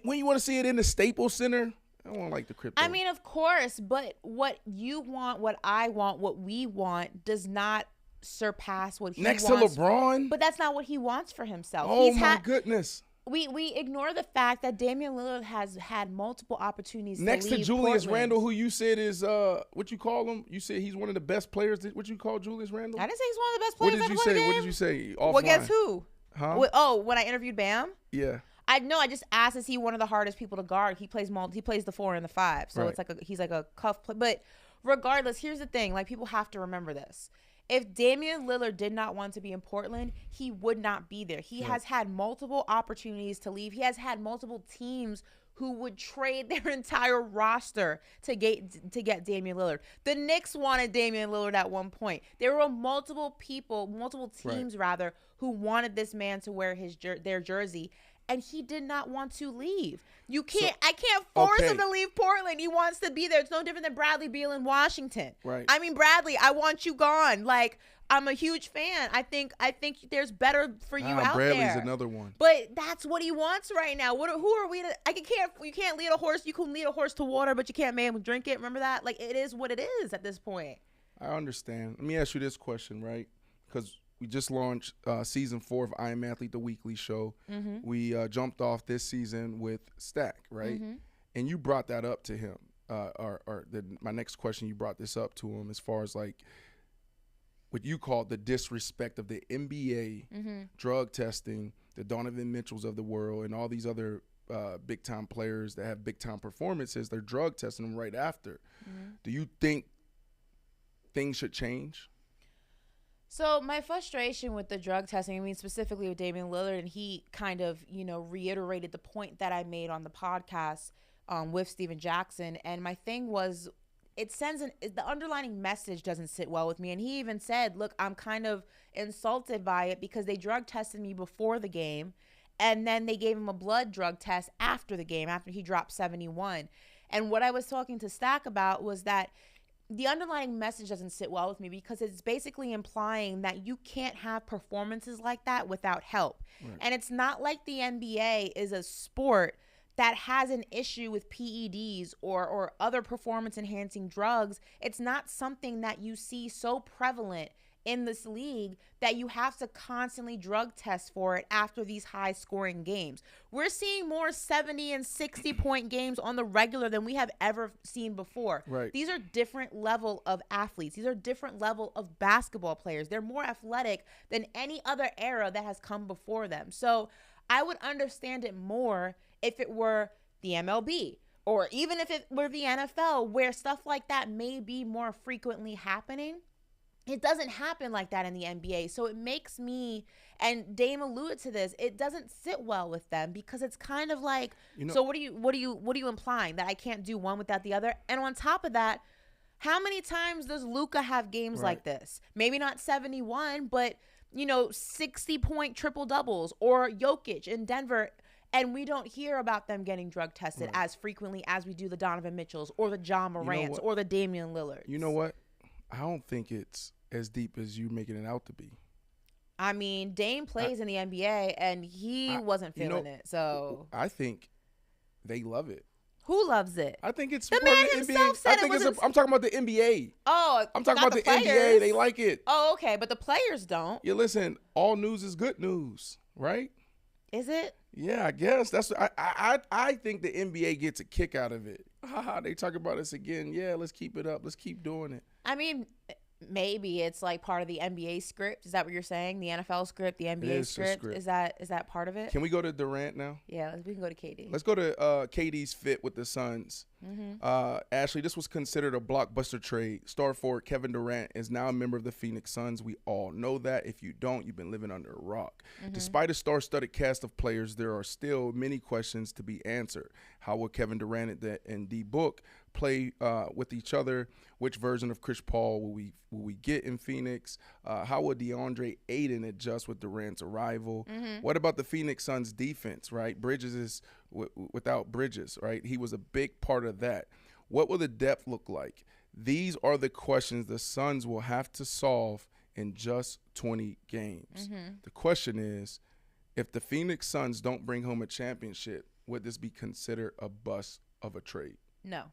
When you want to see it in the Staples Center, I don't like the Crypto. I mean, of course, but what you want, what I want, what we want does not surpass what he wants. Next to LeBron? But that's not what he wants for himself. Oh, my goodness. We ignore the fact that Damian Lillard has had multiple opportunities next to leave to Julius Portland. Randle, who you said is what you call him? You said he's one of the best players. What you call Julius Randle? I didn't say he's one of the best players. What did you say? What did you say? Offline. Well, guess who? Huh? When I interviewed Bam. Yeah. I just asked, is he one of the hardest people to guard? He plays the 4 and the 5, so right. it's like he's like a cuff play. But regardless, here's the thing: like people have to remember this. If Damian Lillard did not want to be in Portland, he would not be there. He has had multiple opportunities to leave. He has had multiple teams who would trade their entire roster to get Damian Lillard. The Knicks wanted Damian Lillard at one point. There were multiple teams who wanted this man to wear their jersey. and he did not want to leave. I can't force him to leave Portland. He wants to be there. It's no different than Bradley Beal in Washington. Right. I mean, Bradley, I want you gone. Like, I'm a huge fan. I think there's better for you out Bradley's there. another one. But that's what he wants right now. Who are we to? You can't lead a horse. You can lead a horse to water, but you can't make him drink it. Remember that? Like, it is what it is at this point. I understand. Let me ask you this question, right? Because we just launched season 4 of I Am Athlete, the weekly show. Mm-hmm. We jumped off this season with Stack, right? Mm-hmm. And you brought that up to him. My next question, you brought this up to him as far as like what you call the disrespect of the NBA, Mm-hmm. drug testing, the Donovan Mitchells of the world, and all these other big-time players that have big-time performances. They're drug testing them right after. Mm-hmm. Do you think things should change? So my frustration with the drug testing, I mean, specifically with Damian Lillard, and he kind of, reiterated the point that I made on the podcast with Steven Jackson. And my thing was, the underlining message doesn't sit well with me. And he even said, look, I'm kind of insulted by it because they drug tested me before the game. And then they gave him a blood drug test after the game, after he dropped 71. And what I was talking to Stack about was that the underlying message doesn't sit well with me because it's basically implying that you can't have performances like that without help. Right. And it's not like the NBA is a sport that has an issue with PEDs or other performance-enhancing drugs. It's not something that you see so prevalent in this league that you have to constantly drug test for it after these high-scoring games. We're seeing more 70 and 60-point games on the regular than we have ever seen before. Right. These are different level of athletes. These are different level of basketball players. They're more athletic than any other era that has come before them. So I would understand it more if it were the MLB or even if it were the NFL, where stuff like that may be more frequently happening. It doesn't happen like that in the NBA. So it makes me, and Dame alluded to this, it doesn't sit well with them because it's kind of like, so what are you implying? That I can't do one without the other? And on top of that, how many times does Luka have games like this? Maybe not 71, but 60-point triple doubles, or Jokic in Denver. And we don't hear about them getting drug tested as frequently as we do the Donovan Mitchells or the John Morants or the Damian Lillards. You know what? I don't think it's as deep as you making it out to be. I mean, Dame plays in the NBA, and he wasn't feeling it. So I think they love it. Who loves it? I think it's the man himself said it was. I'm talking about the NBA. Oh, I'm talking about the NBA. They like it. Oh, okay, but the players don't. Yeah, listen. All news is good news, right? Is it? Yeah, I guess that's. I think the NBA gets a kick out of it. They talk about us again. Yeah, let's keep it up. Let's keep doing it. I mean, maybe it's like part of the NBA script. Is that what you're saying? The NFL script, the NBA script. Is that part of it? Can we go to Durant now? Yeah, we can go to KD. Let's go to KD's fit with the Suns. Mm-hmm. Ashley, this was considered a blockbuster trade. Star forward Kevin Durant is now a member of the Phoenix Suns. We all know that. If you don't, you've been living under a rock. Mm-hmm. Despite a star-studded cast of players, there are still many questions to be answered. How will Kevin Durant and D Book play with each other? Which version of Chris Paul will we get in Phoenix? How will DeAndre Ayton adjust with Durant's arrival? Mm-hmm. What about the Phoenix Suns defense, right? Bridges is without Bridges, right? He was a big part of that. What will the depth look like? These are the questions the Suns will have to solve in just 20 games. Mm-hmm. The question is, if the Phoenix Suns don't bring home a championship, would this be considered a bust of a trade? No.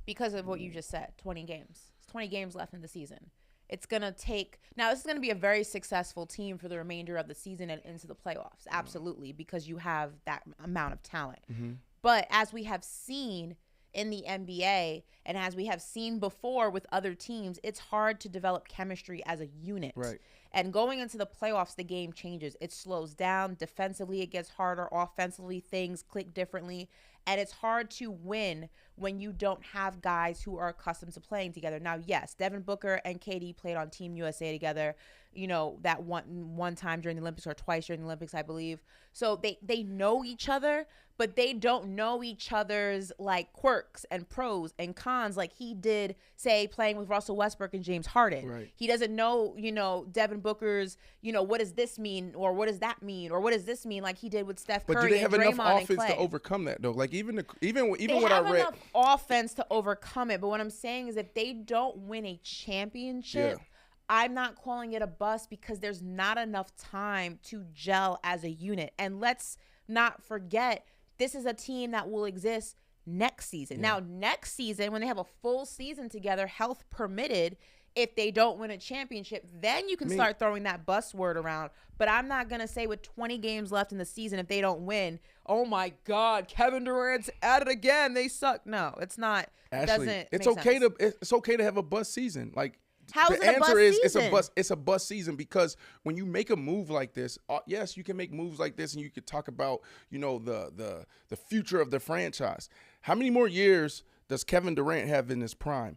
Because of what you just said, 20 games. It's 20 games left in the season. It's going to take – now, this is going to be a very successful team for the remainder of the season and into the playoffs, absolutely, because you have that amount of talent. Mm-hmm. But as we have seen in the NBA and as we have seen before with other teams, it's hard to develop chemistry as a unit. Right. And going into the playoffs, the game changes. It slows down. Defensively, it gets harder. Offensively, things click differently. And it's hard to win when you don't have guys who are accustomed to playing together. Now, yes, Devin Booker and KD played on Team USA together, that one time during the Olympics or twice during the Olympics, I believe. So they know each other, but they don't know each other's like quirks and pros and cons like he did, say, playing with Russell Westbrook and James Harden. Right. He doesn't know, Devin Booker's, what does this mean, or what does that mean, or what does this mean, like he did with Steph Curry. But do they have and enough Draymond offense and to Clay. overcome that though? Like even what I They read. have enough offense to overcome it, but what I'm saying is if they don't win a championship, I'm not calling it a bust because there's not enough time to gel as a unit. And let's not forget, this is a team that will exist next season. Now, next season, when they have a full season together, health permitted, if they don't win a championship, then you can start throwing that bust word around. But I'm not going to say with 20 games left in the season, if they don't win, oh my God, Kevin Durant's at it again. They suck. No, it's not. Ashley, it's okay to have a bust season. Like, How is the it a answer bust is season? it's a bust season because when you make a move like this, yes, you can make moves like this and you could talk about, the future of the franchise. How many more years does Kevin Durant have in his prime?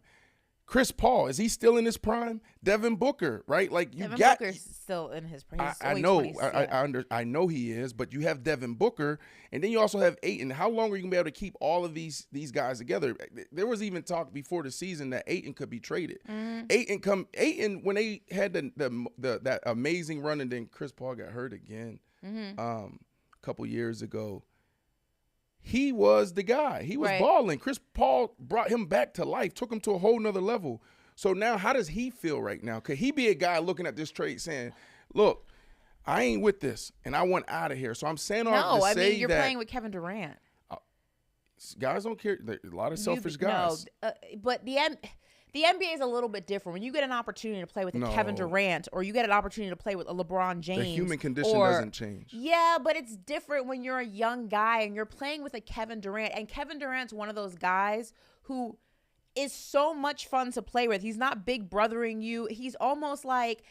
Chris Paul, is he still in his prime? Devin Booker, right? Like Devin Booker's still in his prime. I know, I know he is, but you have Devin Booker, and then you also have Ayton. How long are you gonna be able to keep all of these guys together? There was even talk before the season that Ayton could be traded. Ayton when they had that amazing run, and then Chris Paul got hurt again a couple years ago. He was the guy. He was balling. Chris Paul brought him back to life, took him to a whole nother level. So now how does he feel right now? Could he be a guy looking at this trade saying, look, I ain't with this, and I want out of here. So I'm saying all to say you're that playing with Kevin Durant. Guys don't care. There are a lot of selfish guys. No, but the NBA is a little bit different. When you get an opportunity to play with a Kevin Durant, or you get an opportunity to play with a LeBron James, the human condition doesn't change. Yeah, but it's different when you're a young guy and you're playing with a Kevin Durant. And Kevin Durant's one of those guys who is so much fun to play with. He's not big brothering you. He's almost like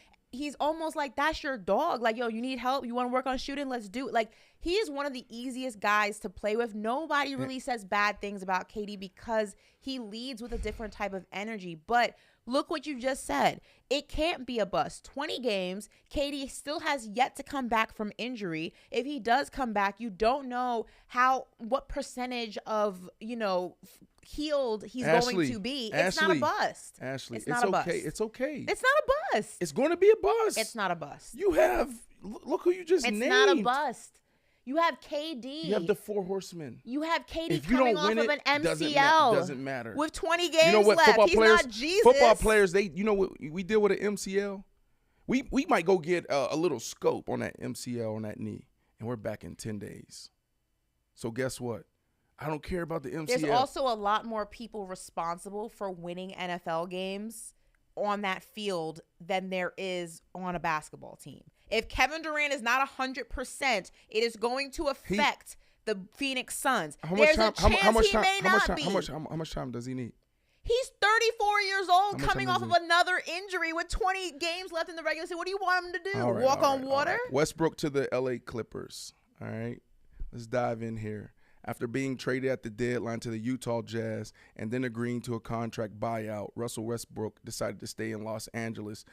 that's your dog. Like, yo, you need help? You want to work on shooting? Let's do it. Like, he is one of the easiest guys to play with. Nobody really says bad things about KD because he leads with a different type of energy. But look what you just said. It can't be a bust. 20 games. KD still has yet to come back from injury. If he does come back, you don't know what percentage of, healed he's going to be. It's not a bust. Ashley, it's not a bust. It's okay. It's not a bust. It's going to be a bust. It's not a bust. You have, look who you just named. It's not a bust. You have KD. You have the four horsemen. You have KD if you coming don't off win of it, an MCL. Doesn't matter. With 20 games you know what, left. He's not Jesus. Football players, we deal with an MCL. We might go get a little scope on that MCL on that knee, and we're back in 10 days. So guess what? I don't care about the MCL. There's also a lot more people responsible for winning NFL games on that field than there is on a basketball team. If Kevin Durant is not 100%, it is going to affect the Phoenix Suns. There's a chance he may not be. How much time does he need? He's 34 years old, coming off of another injury with 20 games left in the regular season. What do you want him to do? Walk on water? Right. Westbrook to the LA Clippers. All right. Let's dive in here. After being traded at the deadline to the Utah Jazz and then agreeing to a contract buyout, Russell Westbrook decided to stay in Los Angeles,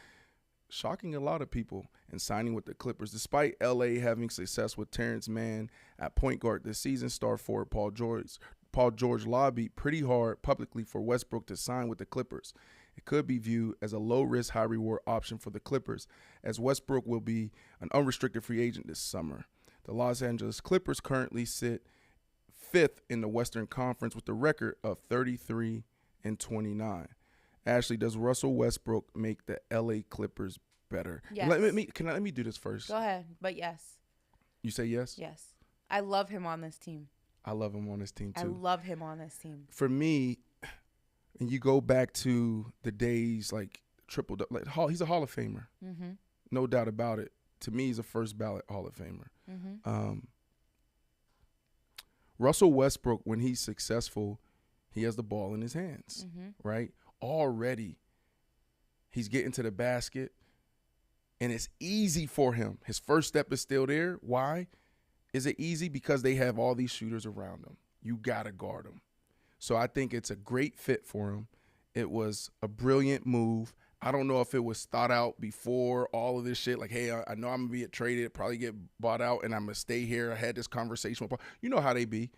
shocking a lot of people, and signing with the Clippers. Despite LA having success with Terrence Mann at point guard this season, star forward Paul George lobbied pretty hard publicly for Westbrook to sign with the Clippers. It could be viewed as a low-risk, high-reward option for the Clippers, as Westbrook will be an unrestricted free agent this summer. The Los Angeles Clippers currently sit 5th in the Western Conference with a record of 33-29. Ashley, does Russell Westbrook make the LA Clippers better? Yes. Let me do this first. Go ahead, but yes. You say yes? Yes. I love him on this team. I love him on this team too. I love him on this team. For me, and you go back to the days like he's a Hall of Famer. Mm-hmm. No doubt about it. To me, he's a first ballot Hall of Famer. Mm-hmm. Russell Westbrook, when he's successful, he has the ball in his hands, right? Already, he's getting to the basket, and it's easy for him. His first step is still there. Why? Is it easy? Because they have all these shooters around him. You got to guard him. So I think it's a great fit for him. It was a brilliant move. I don't know if it was thought out before all of this shit. Like, hey, I know I'm going to be traded, probably get bought out, and I'm going to stay here. I had this conversation with – you know how they be.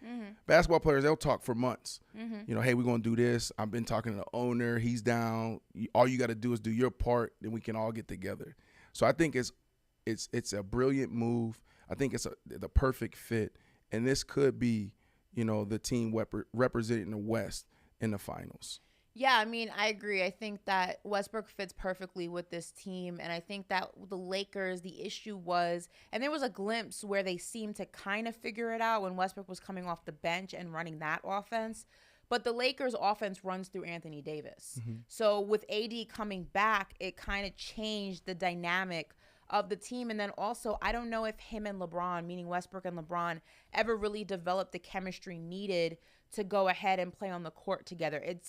Basketball players, they'll talk for months. You know, hey, we're going to do this. I've been talking to the owner. He's down. All you got to do is do your part, then we can all get together. So I think it's a brilliant move. I think it's the perfect fit. And this could be, you know, the team representing the West in the finals. Yeah, I mean, I agree. I think that Westbrook fits perfectly with this team. And I think that the Lakers, the issue was, and there was a glimpse where they seemed to kind of figure it out when Westbrook was coming off the bench and running that offense. But the Lakers offense runs through Anthony Davis. So with AD coming back, it kind of changed the dynamic of the team. And then also, I don't know if him and LeBron, meaning Westbrook and LeBron, ever really developed the chemistry needed to go ahead and play on the court together. It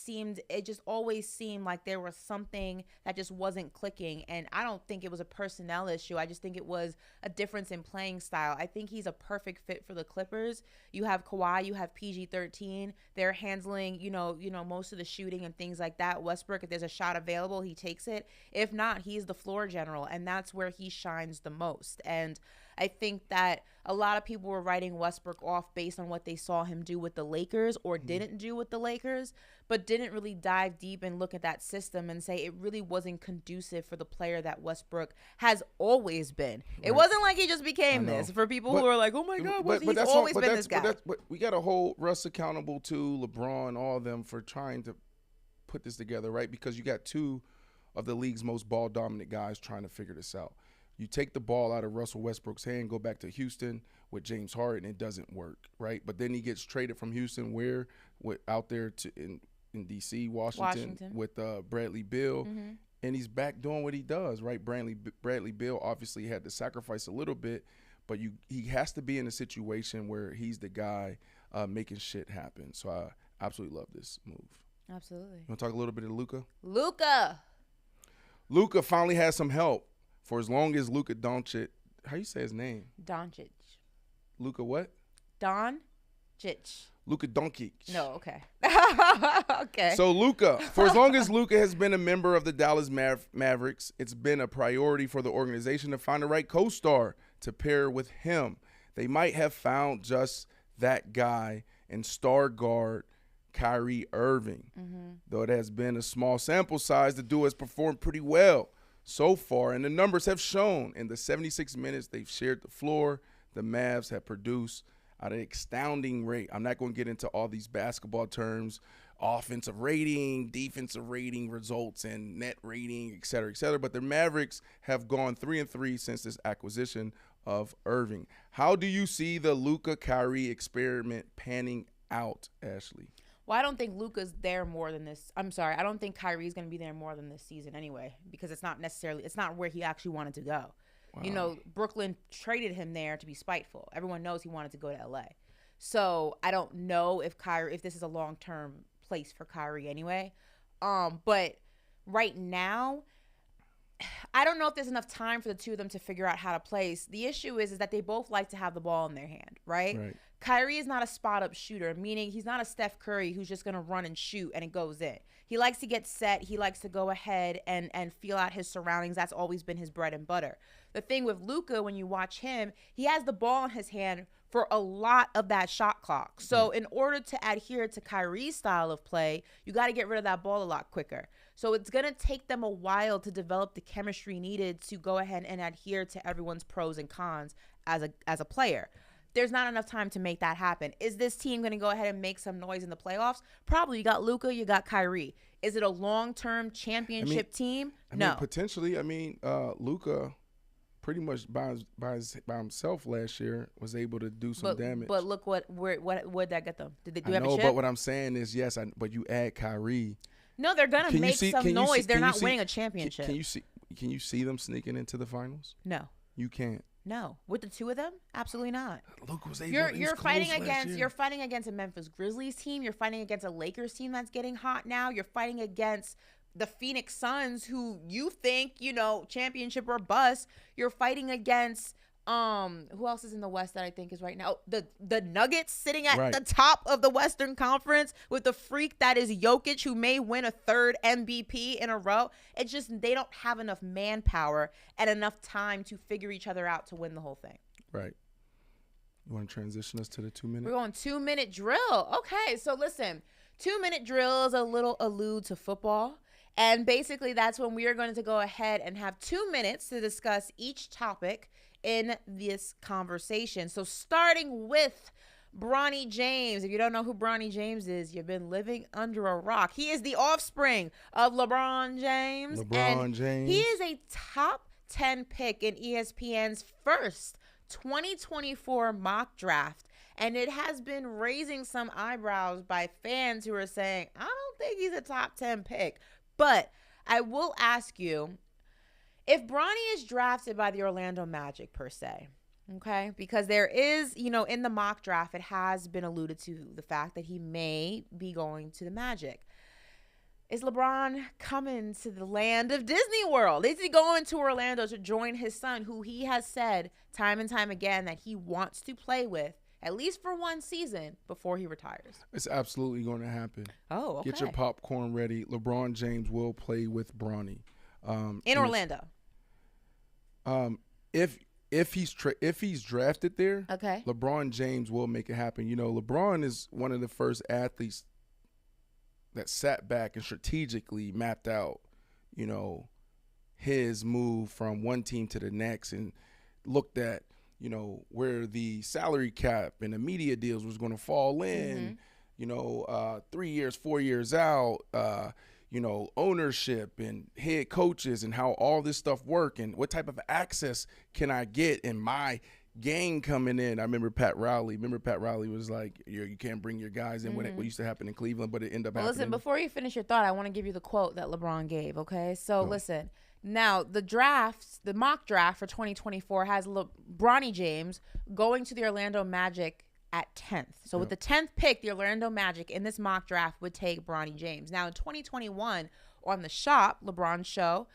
just always seemed like there was something that just wasn't clicking. And I don't think it was a personnel issue. I just think it was a difference in playing style. I think he's a perfect fit for the Clippers. You have Kawhi, you have PG-13. They're handling, you know, most of the shooting and things like that. Westbrook, if there's a shot available, he takes it. If not, he's the floor general, and that's where he shines the most. And I think that a lot of people were writing Westbrook off based on what they saw him do with the Lakers or didn't do with the Lakers, but didn't really dive deep and look at that system and say it really wasn't conducive for the player that Westbrook has always been. It wasn't like he just became this. For people who are like, oh my God, he's always been this guy. But we got to hold Russ accountable to LeBron, all of them, for trying to put this together, right? Because you got two of the league's most ball-dominant guys trying to figure this out. You take the ball out of Russell Westbrook's hand, go back to Houston with James Harden, it doesn't work, right? But then he gets traded from Houston out there in D.C., Washington. With Bradley Beal, and he's back doing what he does, right? Bradley Beal obviously had to sacrifice a little bit, but he has to be in a situation where he's the guy making shit happen. So I absolutely love this move. Absolutely. You want to talk a little bit of Luka? Luka finally has some help. For as long as Luka Doncic, how you say his name? Doncic. Luka what? Doncic. Luka Doncic. No, okay. Okay. So Luka, for as long as Luka has been a member of the Dallas Mavericks, it's been a priority for the organization to find the right co-star to pair with him. They might have found just that guy in star guard Kyrie Irving. Though it has been a small sample size, the duo has performed pretty well so far, and the numbers have shown. In the 76 minutes they've shared the floor, the Mavs have produced at an astounding rate. I'm not going to get into all these basketball terms, offensive rating, defensive rating results, and net rating, et cetera, but the Mavericks have gone 3-3 since this acquisition of Irving. How do you see the Luka-Kyrie experiment panning out, Ashley? Well, I don't think Luka's there more than this. I'm sorry. I don't think Kyrie's going to be there more than this season anyway, because it's not where he actually wanted to go. Wow. You know, Brooklyn traded him there to be spiteful. Everyone knows he wanted to go to LA. So I don't know if this is a long-term place for Kyrie anyway. But right now, I don't know if there's enough time for the two of them to figure out how to play. The issue is that they both like to have the ball in their hand, right? Kyrie is not a spot-up shooter, meaning he's not a Steph Curry who's just going to run and shoot and it goes in. He likes to get set. He likes to go ahead and feel out his surroundings. That's always been his bread and butter. The thing with Luka, when you watch him, he has the ball in his hand for a lot of that shot clock. So in order to adhere to Kyrie's style of play, you got to get rid of that ball a lot quicker. So it's going to take them a while to develop the chemistry needed to go ahead and adhere to everyone's pros and cons as a player. There's not enough time to make that happen. Is this team going to go ahead and make some noise in the playoffs? Probably. You got Luka, you got Kyrie. Is it a long-term championship team? No. Potentially. Luka pretty much by himself last year was able to do some damage. But look where'd that get them? Did they have a chip? But what I'm saying is, yes, but you add Kyrie. No, they're going to make some noise. They're not winning a championship. Can you see them sneaking into the finals? No. You can't. No, with the two of them, absolutely not. Luka was able. You're fighting against a Memphis Grizzlies team. You're fighting against a Lakers team that's getting hot now. You're fighting against the Phoenix Suns, who you think championship or bust. You're fighting against Who else is in the West that I think is right now? The Nuggets sitting at Right. the top of the Western Conference with the freak that is Jokic, who may win a third MVP in a row. It's just they don't have enough manpower and enough time to figure each other out to win the whole thing. Right. You want to transition us to the 2 minute? We're going 2-minute drill. Okay, so listen, 2-minute drill is a little allude to football. And basically that's when we are going to go ahead and have 2 minutes to discuss each topic in this conversation. So starting with Bronny James. If you don't know who Bronny James is, you've been living under a rock. He is the offspring of LeBron James. James. He is a top 10 pick in ESPN's first 2024 mock draft. And it has been raising some eyebrows by fans who are saying, I don't think he's a top 10 pick. But I will ask you, if Bronny is drafted by the Orlando Magic per se, okay, because there is, in the mock draft, it has been alluded to the fact that he may be going to the Magic. Is LeBron coming to the land of Disney World? Is he going to Orlando to join his son, who he has said time and time again that he wants to play with, at least for one season, before he retires? It's absolutely going to happen. Oh, okay. Get your popcorn ready. LeBron James will play with Bronny. In Orlando. If he's drafted there, okay, LeBron James will make it happen. LeBron is one of the first athletes that sat back and strategically mapped out, his move from one team to the next and looked at, where the salary cap and the media deals was going to fall in, 3 years, 4 years out, ownership and head coaches and how all this stuff work and what type of access can I get in my game coming in. I remember Pat Riley. Was like, you can't bring your guys in when it used to happen in Cleveland, but it ended up happening. Listen, before you finish your thought, I want to give you the quote that LeBron gave, okay? So listen, now the mock draft for 2024 has Bronny James going to the Orlando Magic at 10th. So with the 10th pick, the Orlando Magic in this mock draft would take Bronny James. Now in 2021 on the Shop, LeBron's show,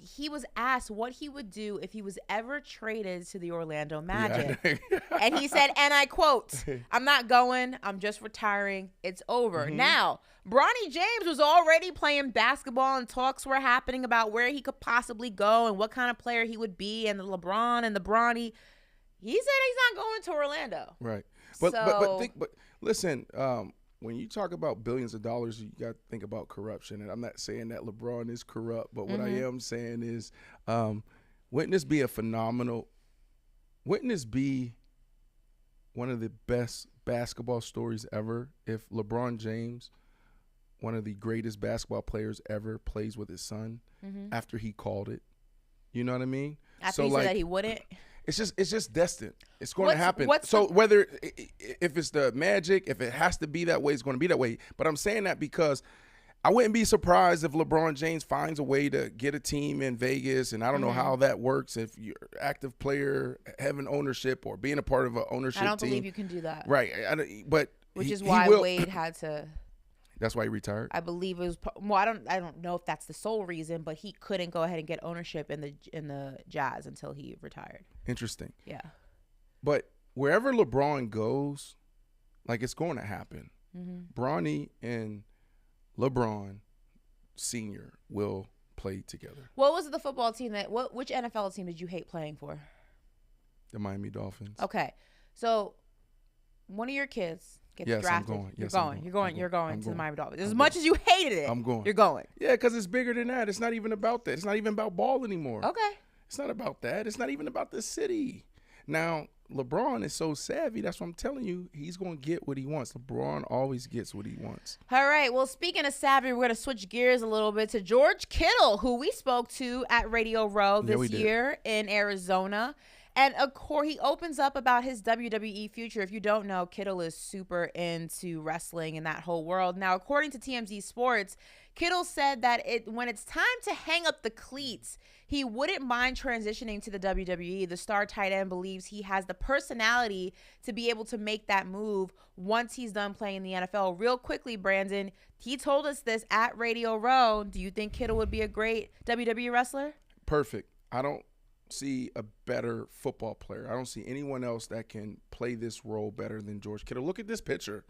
he was asked what he would do if he was ever traded to the Orlando Magic. Yeah. And he said, and I quote, I'm not going, I'm just retiring, it's over. Now, Bronny James was already playing basketball and talks were happening about where he could possibly go and what kind of player he would be, and the LeBron and the Bronny. He said he's not going to Orlando. Right. But listen, when you talk about billions of dollars, you got to think about corruption. And I'm not saying that LeBron is corrupt, but what I am saying is, wouldn't this be one of the best basketball stories ever if LeBron James, one of the greatest basketball players ever, plays with his son after he called it? You know what I mean? After he said that he wouldn't? It's just destined. It's going to happen. Whether if it's the Magic, if it has to be that way, it's going to be that way. But I'm saying that because I wouldn't be surprised if LeBron James finds a way to get a team in Vegas, and I don't know how that works. If you're an active player, having ownership or being a part of an ownership team. I don't believe you can do that. Right. Which is why Wade had to. That's why he retired. I believe it was. Well, I don't know if that's the sole reason, but he couldn't go ahead and get ownership in the Jazz until he retired. Interesting. Yeah. But wherever LeBron goes, it's going to happen. Bronny and LeBron Sr. will play together. What was the football team which NFL team did you hate playing for? The Miami Dolphins. Okay, so one of your kids gets drafted. You're going to the Miami Dolphins. As much as you hated it, I'm going. You're going. Yeah, because it's bigger than that. It's not even about that. It's not even about ball anymore. Okay. It's not about that. It's not even about the city. Now, LeBron is so savvy. That's what I'm telling you. He's going to get what he wants. LeBron always gets what he wants. All right. Well, speaking of savvy, we're going to switch gears a little bit to George Kittle, who we spoke to at Radio Row this year in Arizona. And of course, he opens up about his WWE future. If you don't know, Kittle is super into wrestling and that whole world. Now, according to TMZ Sports, Kittle said that when it's time to hang up the cleats, he wouldn't mind transitioning to the WWE. The star tight end believes he has the personality to be able to make that move once he's done playing in the NFL. Real quickly, Brandon, he told us this at Radio Row. Do you think Kittle would be a great WWE wrestler? Perfect. I don't see a better football player. I don't see anyone else that can play this role better than George Kittle. Look at this picture.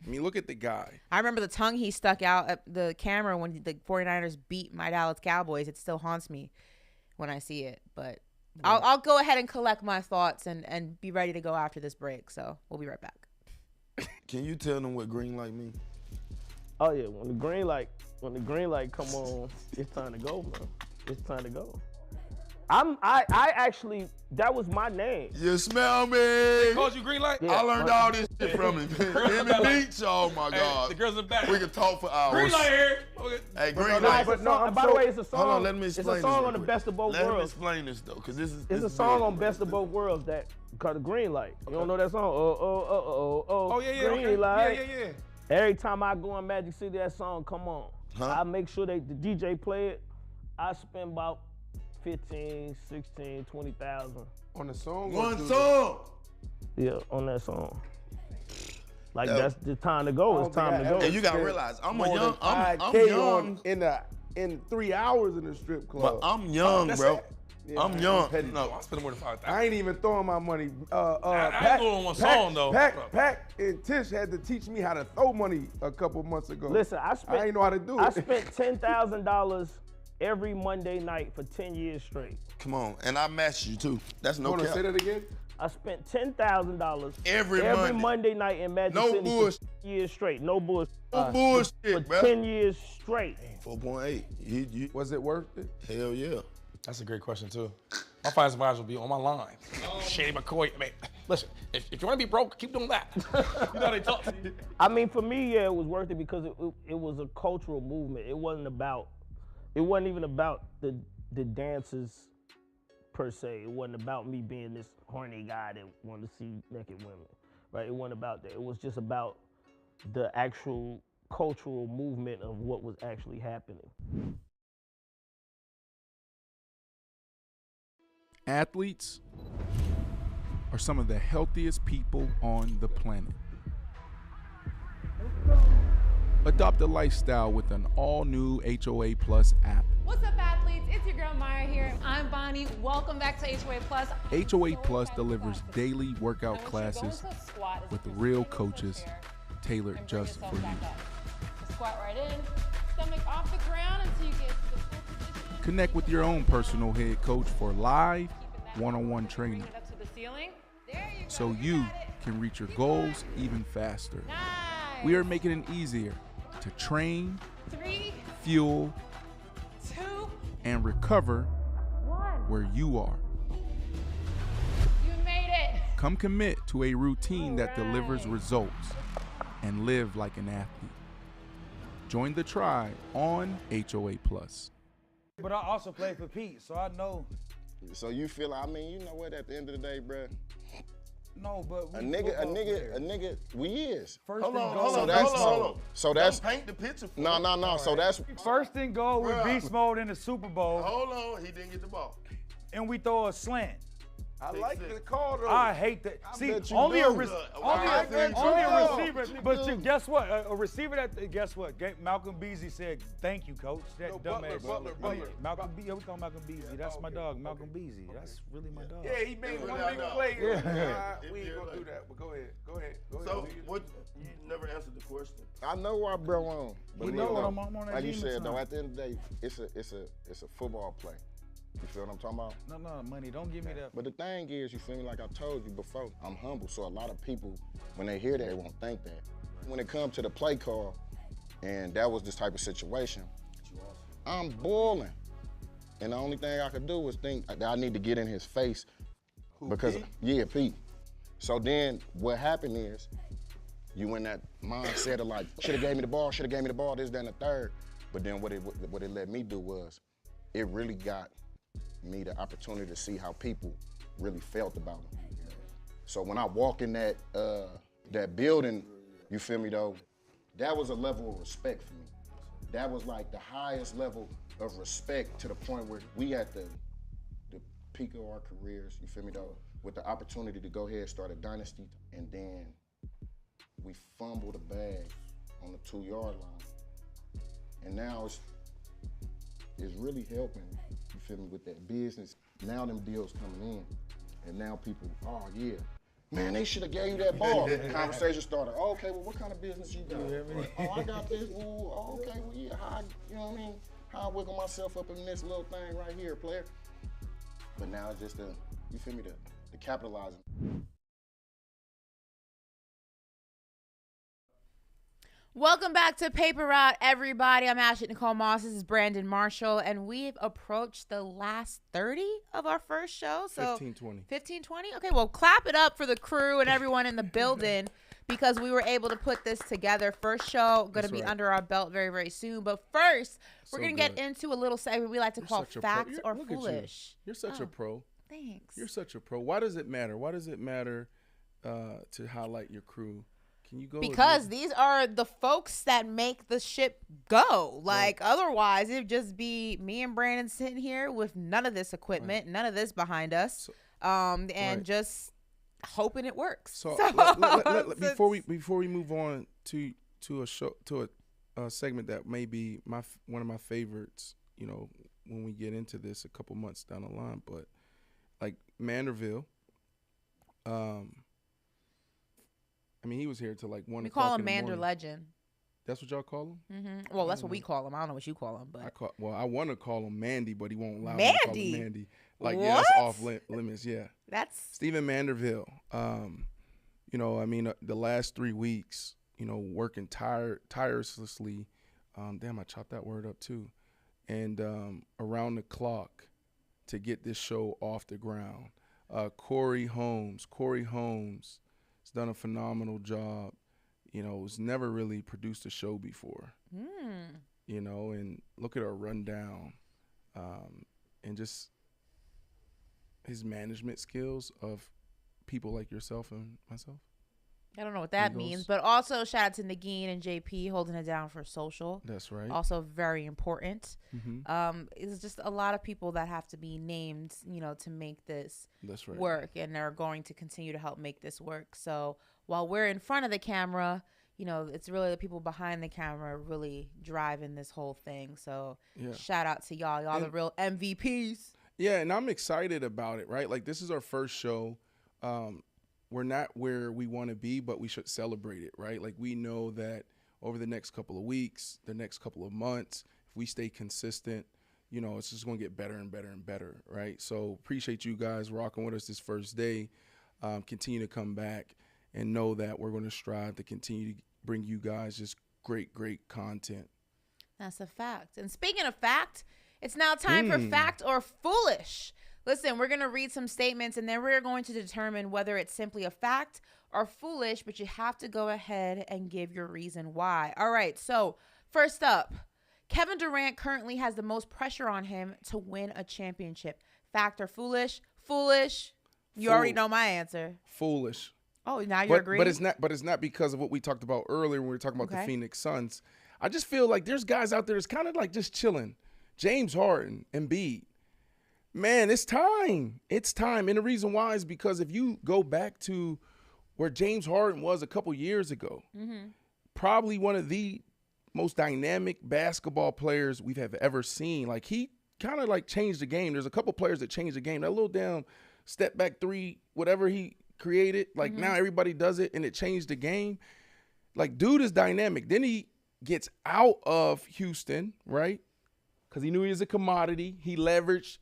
I mean, look at the guy. I remember the tongue he stuck out at the camera when the 49ers beat my Dallas Cowboys. It still haunts me when I see it. But I'll go ahead and collect my thoughts and be ready to go after this break. So we'll be right back. Can you tell them what green light means? Oh yeah, when the green light come on, it's time to go, man. It's time to go. I actually, that was my name. You smell me? They called you green light? Yeah. I learned all this shit from him. Him and Beach, oh my God. The girls in the back. We could talk for hours. Green light here. Okay. Hey, green No, light. it's a song, by the way, it's a song. Hold on, let me explain It's a song this on the real Best quick. of Both Let me Worlds. explain this though, because this is. It's a song on Best of Both Worlds that called the Green Light. You don't know that song? Oh, yeah, yeah. Green Okay. light. Yeah. Every time I go in Magic City, that song come on. Huh? I make sure the DJ play it. I spend about 15, 16, 20,000. On the song? One song. Yeah, on that song. Like Yeah. that's the time to go. It's time to go. And you gotta realize, I'm More than I'm 5K young, in 3 hours in the strip club. but I'm young, that's bro. it. Yeah, I'm young. petty. No, I spent more than 5,000. I ain't even throwing my money. I ain't going on one song, though. Pac and Tish had to teach me how to throw money a couple months ago. Listen, I ain't know how to do it. I spent $10,000 every Monday night for 10 years straight. come on, and I matched you too. That's no Want to cap. say that again? I spent $10,000 Every Monday night in Magic No City bullshit. for 10 years straight. No bullshit. No for bullshit, bro. 10 years straight. 4.8. You, Was it worth it? hell yeah. That's a great question, too. My finance advisor will be on my line. Shady McCoy. I mean, listen, if you want to be broke, keep doing that. You know how they talk to you. I mean, for me, yeah, it was worth it because it was a cultural movement. It wasn't even about the dances per se. It wasn't about me being this horny guy that wanted to see naked women, right? It wasn't about that. It was just about the actual cultural movement of what was actually happening. Athletes are some of the healthiest people on the planet. Adopt a lifestyle with an all-new HOA Plus app. What's up, athletes? It's your girl Maya here. I'm Bonnie. Welcome back to HOA Plus. HOA Plus delivers daily workout classes with real coaches tailored just for you. Squat right in, stomach off the ground until you get to the full position. Connect with your own personal head coach for live one-on-one training Bring it up to the ceiling. There you go. so you can reach your goals even faster. Nice. We are making it easier to train, 3, fuel, 2, and recover 1. where you are. You made it. Come commit to a routine that delivers results and live like an athlete. Join the tribe on HOA Plus. But I also play for Pete, so I know. So you feel, I mean, you know what, at the end of the day, bruh, No, but we a nigga, we is. First Hold and on, goal. hold on, So that's- hold on. so that's- Don't paint the picture for No, me. so that's, First and goal with Bruh. beast mode in the Super Bowl, Hold on, he didn't get the ball. and we throw a slant. I like the call though. I hate that. See, bet you only do. a receiver. But you, guess what? A receiver that. Guess what? Malcolm Beasley said, "Thank you, coach." That No, dumbass. Butler. Malcolm Beasley. We call Malcolm Beasley. That's my dog, Malcolm Beasley. That's really my dog. Yeah, he made one Yeah, big no. play. Yeah. We ain't gonna do that, but go ahead. So, what? You never answered the question. I know why bro on. But He you know what I'm on that like you demon said though, time. at the end of the day, it's a football play. You feel what I'm talking about? No, money. Don't give me that. But the thing is, you feel me, like I told you before, I'm humble, so a lot of people, when they hear that, they won't think that. When it comes to the play call, and that was this type of situation, I'm boiling. And the only thing I could do was think that I need to get in his face. Because, yeah, Pete. So then what happened is, you in that mindset of like, should've gave me the ball, this, that, and the third. But then what it let me do was, it really got me the opportunity to see how people really felt about him. So when I walk in that building, you feel me though, that was a level of respect for me. That was like the highest level of respect to the point where we at the peak of our careers, you feel me though, with the opportunity to go ahead and start a dynasty, and then we fumbled the bag on the 2-yard line. And now it's really helping, you feel me, with that business. Now them deals coming in, and now people, oh yeah, man, they should have gave you that ball. Conversation started. Oh, okay, well, what kind of business you got? Oh, I got this. Ooh, oh, okay, well, yeah, you know what I mean? How I wiggle myself up in this little thing right here, player. But now it's just you feel me, the capitalizing. Welcome back to PaperRoute, everybody. I'm Ashley Nicole Moss. This is Brandon Marshall, and we've approached the last 30 of our first show. So 15, 20. 15, 20? Okay, well, clap it up for the crew and everyone in the building because we were able to put this together. First show going to be under our belt very, very soon. But first, we're going to get into a little segment we like to call Fact or Foolish. You're such a pro. Thanks. You're such a pro. Why does it matter? Why does it matter to highlight your crew? Can you go? Because these are the folks that make the ship go. Like, otherwise, it'd just be me and Brandon sitting here with none of this equipment, none of this behind us, and just hoping it works. So, before we move on to a segment that may be one of my favorites, you know, when we get into this a couple months down the line, but like Manderville, I mean, he was here till like 1 o'clock. We call him Mander Legend. That's what y'all call him? Mm-hmm. Well, that's what we call him. I don't know what you call him, but I want to call him Mandy, but he won't allow me to call him Mandy. Like, yeah, that's off limits. Yeah, that's Stephen Manderville. You know, I mean, the last 3 weeks, you know, working tirelessly. Damn, I chopped that word up too, and around the clock to get this show off the ground. Corey Holmes has done a phenomenal job. You know, has never really produced a show before. You know, and look at our rundown, and just his management skills of people like yourself and myself. I don't know what that means, but also shout out to Nagin and JP holding it down for social. That's right. Also very important. Mm-hmm. It's just a lot of people that have to be named, you know, to make this work, and they're going to continue to help make this work. So while we're in front of the camera, you know, it's really the people behind the camera really driving this whole thing. So shout out to y'all. Y'all the real MVPs. Yeah, and I'm excited about it, right? Like, this is our first show. We're not where we want to be, but we should celebrate it, right? Like, we know that over the next couple of weeks, the next couple of months, if we stay consistent, you know, it's just going to get better and better and better, right? So appreciate you guys rocking with us this first day. Continue to come back and know that we're going to strive to continue to bring you guys just great, great content. That's a fact. And speaking of fact, it's now time for Fact or Foolish. Listen, we're going to read some statements, and then we're going to determine whether it's simply a fact or foolish, but you have to go ahead and give your reason why. All right, so first up, Kevin Durant currently has the most pressure on him to win a championship. Fact or foolish? Foolish. You already know my answer. Foolish. Oh, now you're agreeing? But it's not because of what we talked about earlier when we were talking about the Phoenix Suns. I just feel like there's guys out there that's kind of like just chilling. James Harden, Embiid. Man, it's time. It's time. And the reason why is because if you go back to where James Harden was a couple years ago, probably one of the most dynamic basketball players we've ever seen. Like, he kind of like changed the game. There's a couple players that changed the game. That little damn step back three, whatever he created, like now everybody does it and it changed the game. Like, dude is dynamic. Then he gets out of Houston, right? Because he knew he was a commodity. He leveraged.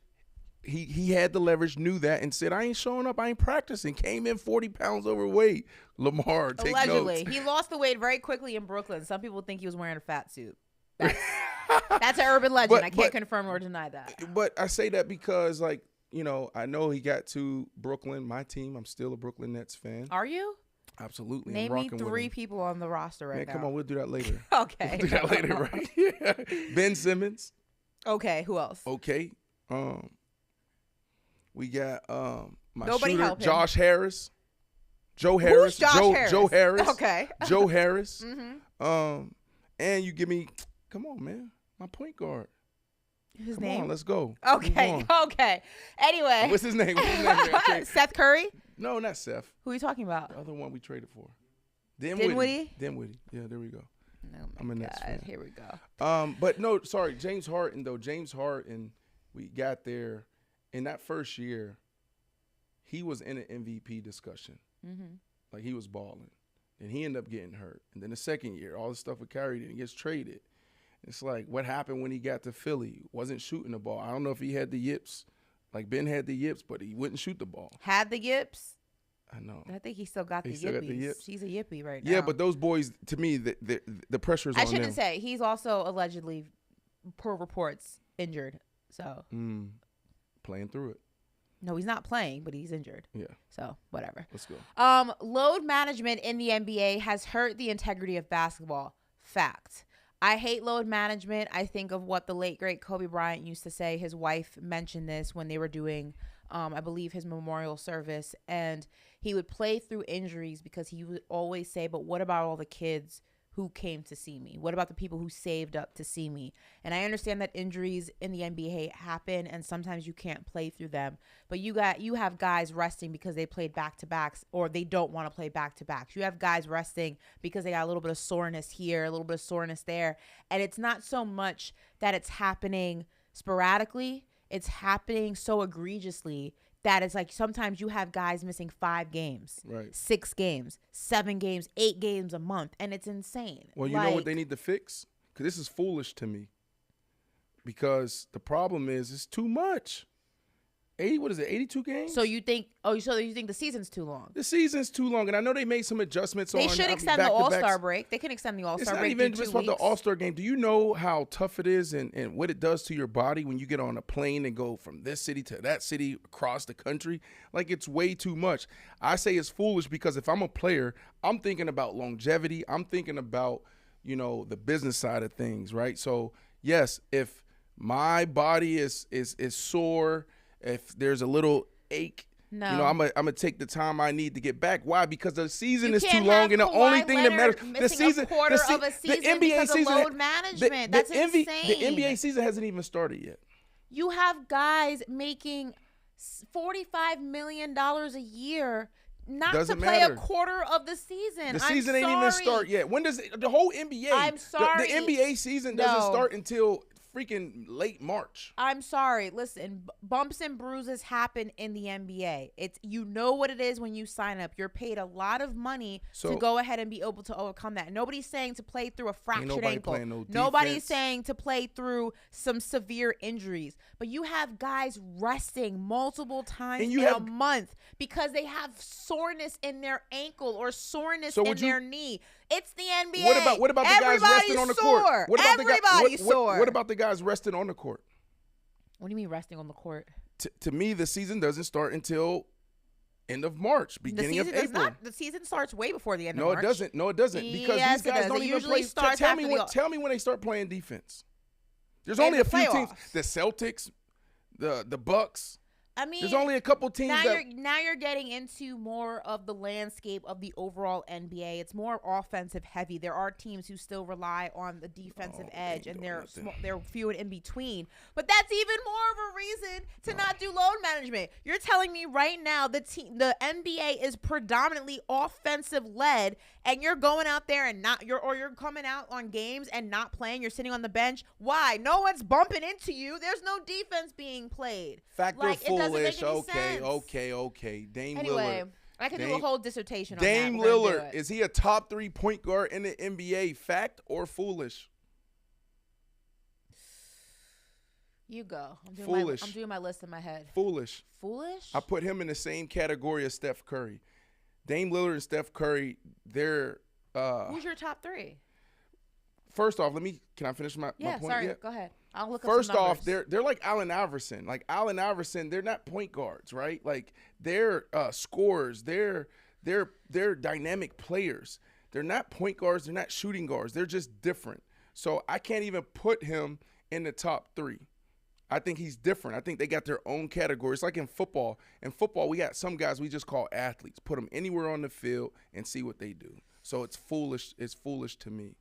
He had the leverage, knew that, and said, I ain't showing up, I ain't practicing. Came in 40 pounds overweight. Lamar, take Allegedly. notes. He lost the weight very quickly in Brooklyn. Some people think he was wearing a fat suit. That's an urban legend. I can't confirm or deny that. But I say that because, like, you know, I know he got to Brooklyn, my team. I'm still a Brooklyn Nets fan. Are you? Absolutely. Name me 3 people on the roster right now. Come on, we'll do that later. Okay. We'll do that later, right? Yeah. Ben Simmons. Okay, who else? Okay. We got my Nobody shooter, help him. Josh Harris. Joe Harris. Who's Josh Harris? Joe Harris. Okay. Joe Harris. And you give me, come on, man, my point guard. His come name? on, let's go. Okay. Okay. Anyway. What's his name? Okay. Seth Curry? No, not Seth. Who are you talking about? The other one we traded for. Dinwiddie? Dinwiddie. Yeah, there we go. Oh I'm a Nets fan. Here we go. But no, sorry, James Harden though. James Harden we got there. In that first year, he was in an MVP discussion. Like, he was balling. And he ended up getting hurt. And then the second year, all the stuff with Kyrie, and he gets traded. It's like, what happened when he got to Philly? Wasn't shooting the ball. I don't know if he had the yips. Like, Ben had the yips, but he wouldn't shoot the ball. Had the yips? I know. I think he still got the still got the yippies. yips. He's a yippie right now. Yeah, but those boys, to me, the pressure's on them. I shouldn't say. He's also allegedly, per reports, injured. So. Playing through it. No, he's not playing, but he's injured. Yeah. So, whatever. Let's go. Load management in the NBA has hurt the integrity of basketball. Fact. I hate load management. I think of what the late, great Kobe Bryant used to say. His wife mentioned this when they were doing, I believe, his memorial service. And he would play through injuries because he would always say, but what about all the kids who came to see me? What about the people who saved up to see me? And I understand that injuries in the NBA happen and sometimes you can't play through them. But you have guys resting because they played back-to-backs or they don't want to play back-to-backs. You have guys resting because they got a little bit of soreness here, a little bit of soreness there. And it's not so much that it's happening sporadically. It's happening so egregiously that it's like sometimes you have guys missing 5 games, 6 games, 7 games, 8 games a month, and it's insane. Well, you know what they need to fix? Because this is foolish to me. Because the problem is it's too much. 82 games? So you think the season's too long? The season's too long, and I know they made some adjustments. They should extend the All-Star break. They can extend the All-Star break. It's not even just about the All-Star game. Do you know how tough it is and what it does to your body when you get on a plane and go from this city to that city across the country? Like, it's way too much. I say it's foolish because if I'm a player, I'm thinking about longevity. I'm thinking about, the business side of things, right? So, yes, if my body is sore, if there's a little ache, I'm gonna take the time I need to get back. Why? Because the season is too long, and the only thing that matters, the season, the NBA season, load management. That's insane. The NBA season hasn't even started yet. You have guys making $45 million a year. Not Doesn't to play matter. A quarter of the season. The season ain't even start yet. When does the whole NBA? I'm sorry. The NBA season doesn't start until freaking late March. I'm sorry. Listen, bumps and bruises happen in the NBA. It's what it is when you sign up. You're paid a lot of money to go ahead and be able to overcome that. Nobody's saying to play through a fractured ankle. Nobody's saying to play through some severe injuries. But you have guys resting multiple times in a month because they have soreness in their ankle or soreness in their knee. It's the NBA. What about the guys resting on the court? Everybody's sore. What about the guys resting on the court? What do you mean resting on the court? To me, the season doesn't start until end of March, beginning of April. The season starts way before the end of March. No, it doesn't. Because these guys don't even play. Tell me when they start playing defense. There's only a few teams. The Celtics, the Bucks. I mean, there's only a couple teams now you're getting into more of the landscape of the overall NBA. It's more offensive heavy. There are teams who still rely on the defensive edge, and they're few and in between. But that's even more of a reason to not do load management. You're telling me right now the NBA is predominantly offensive led, and you're going out there and you're coming out on games and not playing. You're sitting on the bench. Why? No one's bumping into you. There's no defense being played. Factor foolish. Okay. Dame Lillard. I could do a whole dissertation on Dame Lillard. Is he a top 3 point guard in the NBA? Fact or foolish? You go. I'm doing my list in my head. Foolish. I put him in the same category as Steph Curry. Dame Lillard and Steph Curry, they're who's your top 3? First off, can I finish my point? Sorry, go ahead. I'll look up First some off, numbers. they're like Allen Iverson. Like Allen Iverson, they're not point guards, right? Like they're scorers. They're dynamic players. They're not point guards. They're not shooting guards. They're just different. So I can't even put him in the top 3. I think he's different. I think they got their own categories. Like in football. In football, we got some guys we just call athletes. Put them anywhere on the field and see what they do. So it's foolish. It's foolish to me.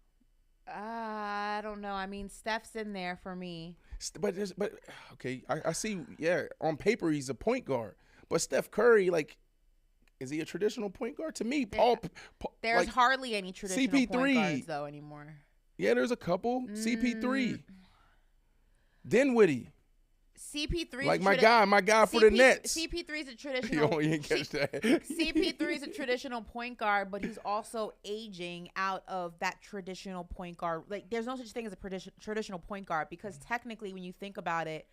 I don't know. I mean, Steph's in there for me. But okay, I see. Yeah, on paper he's a point guard. But Steph Curry, like, is he a traditional point guard? To me, there's hardly any traditional CP3 point guards though anymore. Yeah, there's a couple. CP3, Dinwiddie. CP3 Like my guy for the Nets. CP3 is a traditional. You ain't catch that. CP3 is a traditional point guard, but he's also aging out of that traditional point guard. Like, there's no such thing as a traditional point guard because technically, when you think about it,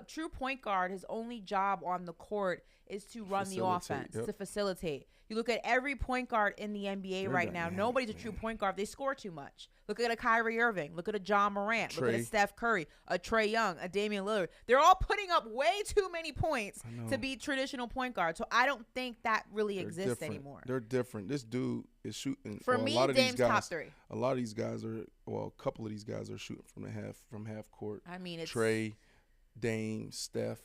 true point guard, his only job on the court is to run the offense, to facilitate. You look at every point guard in the NBA right now. Nobody's a true point guard. They score too much. Look at a Kyrie Irving. Look at a John Morant. Look at a Steph Curry, a Trae Young, a Damian Lillard. They're all putting up way too many points to be traditional point guards. So I don't think that really exists anymore. They're different. This dude is shooting. For me, Dame's top 3. A lot of these guys are, a couple of these guys are shooting from half court. I mean, it's Trae, Dame, Steph.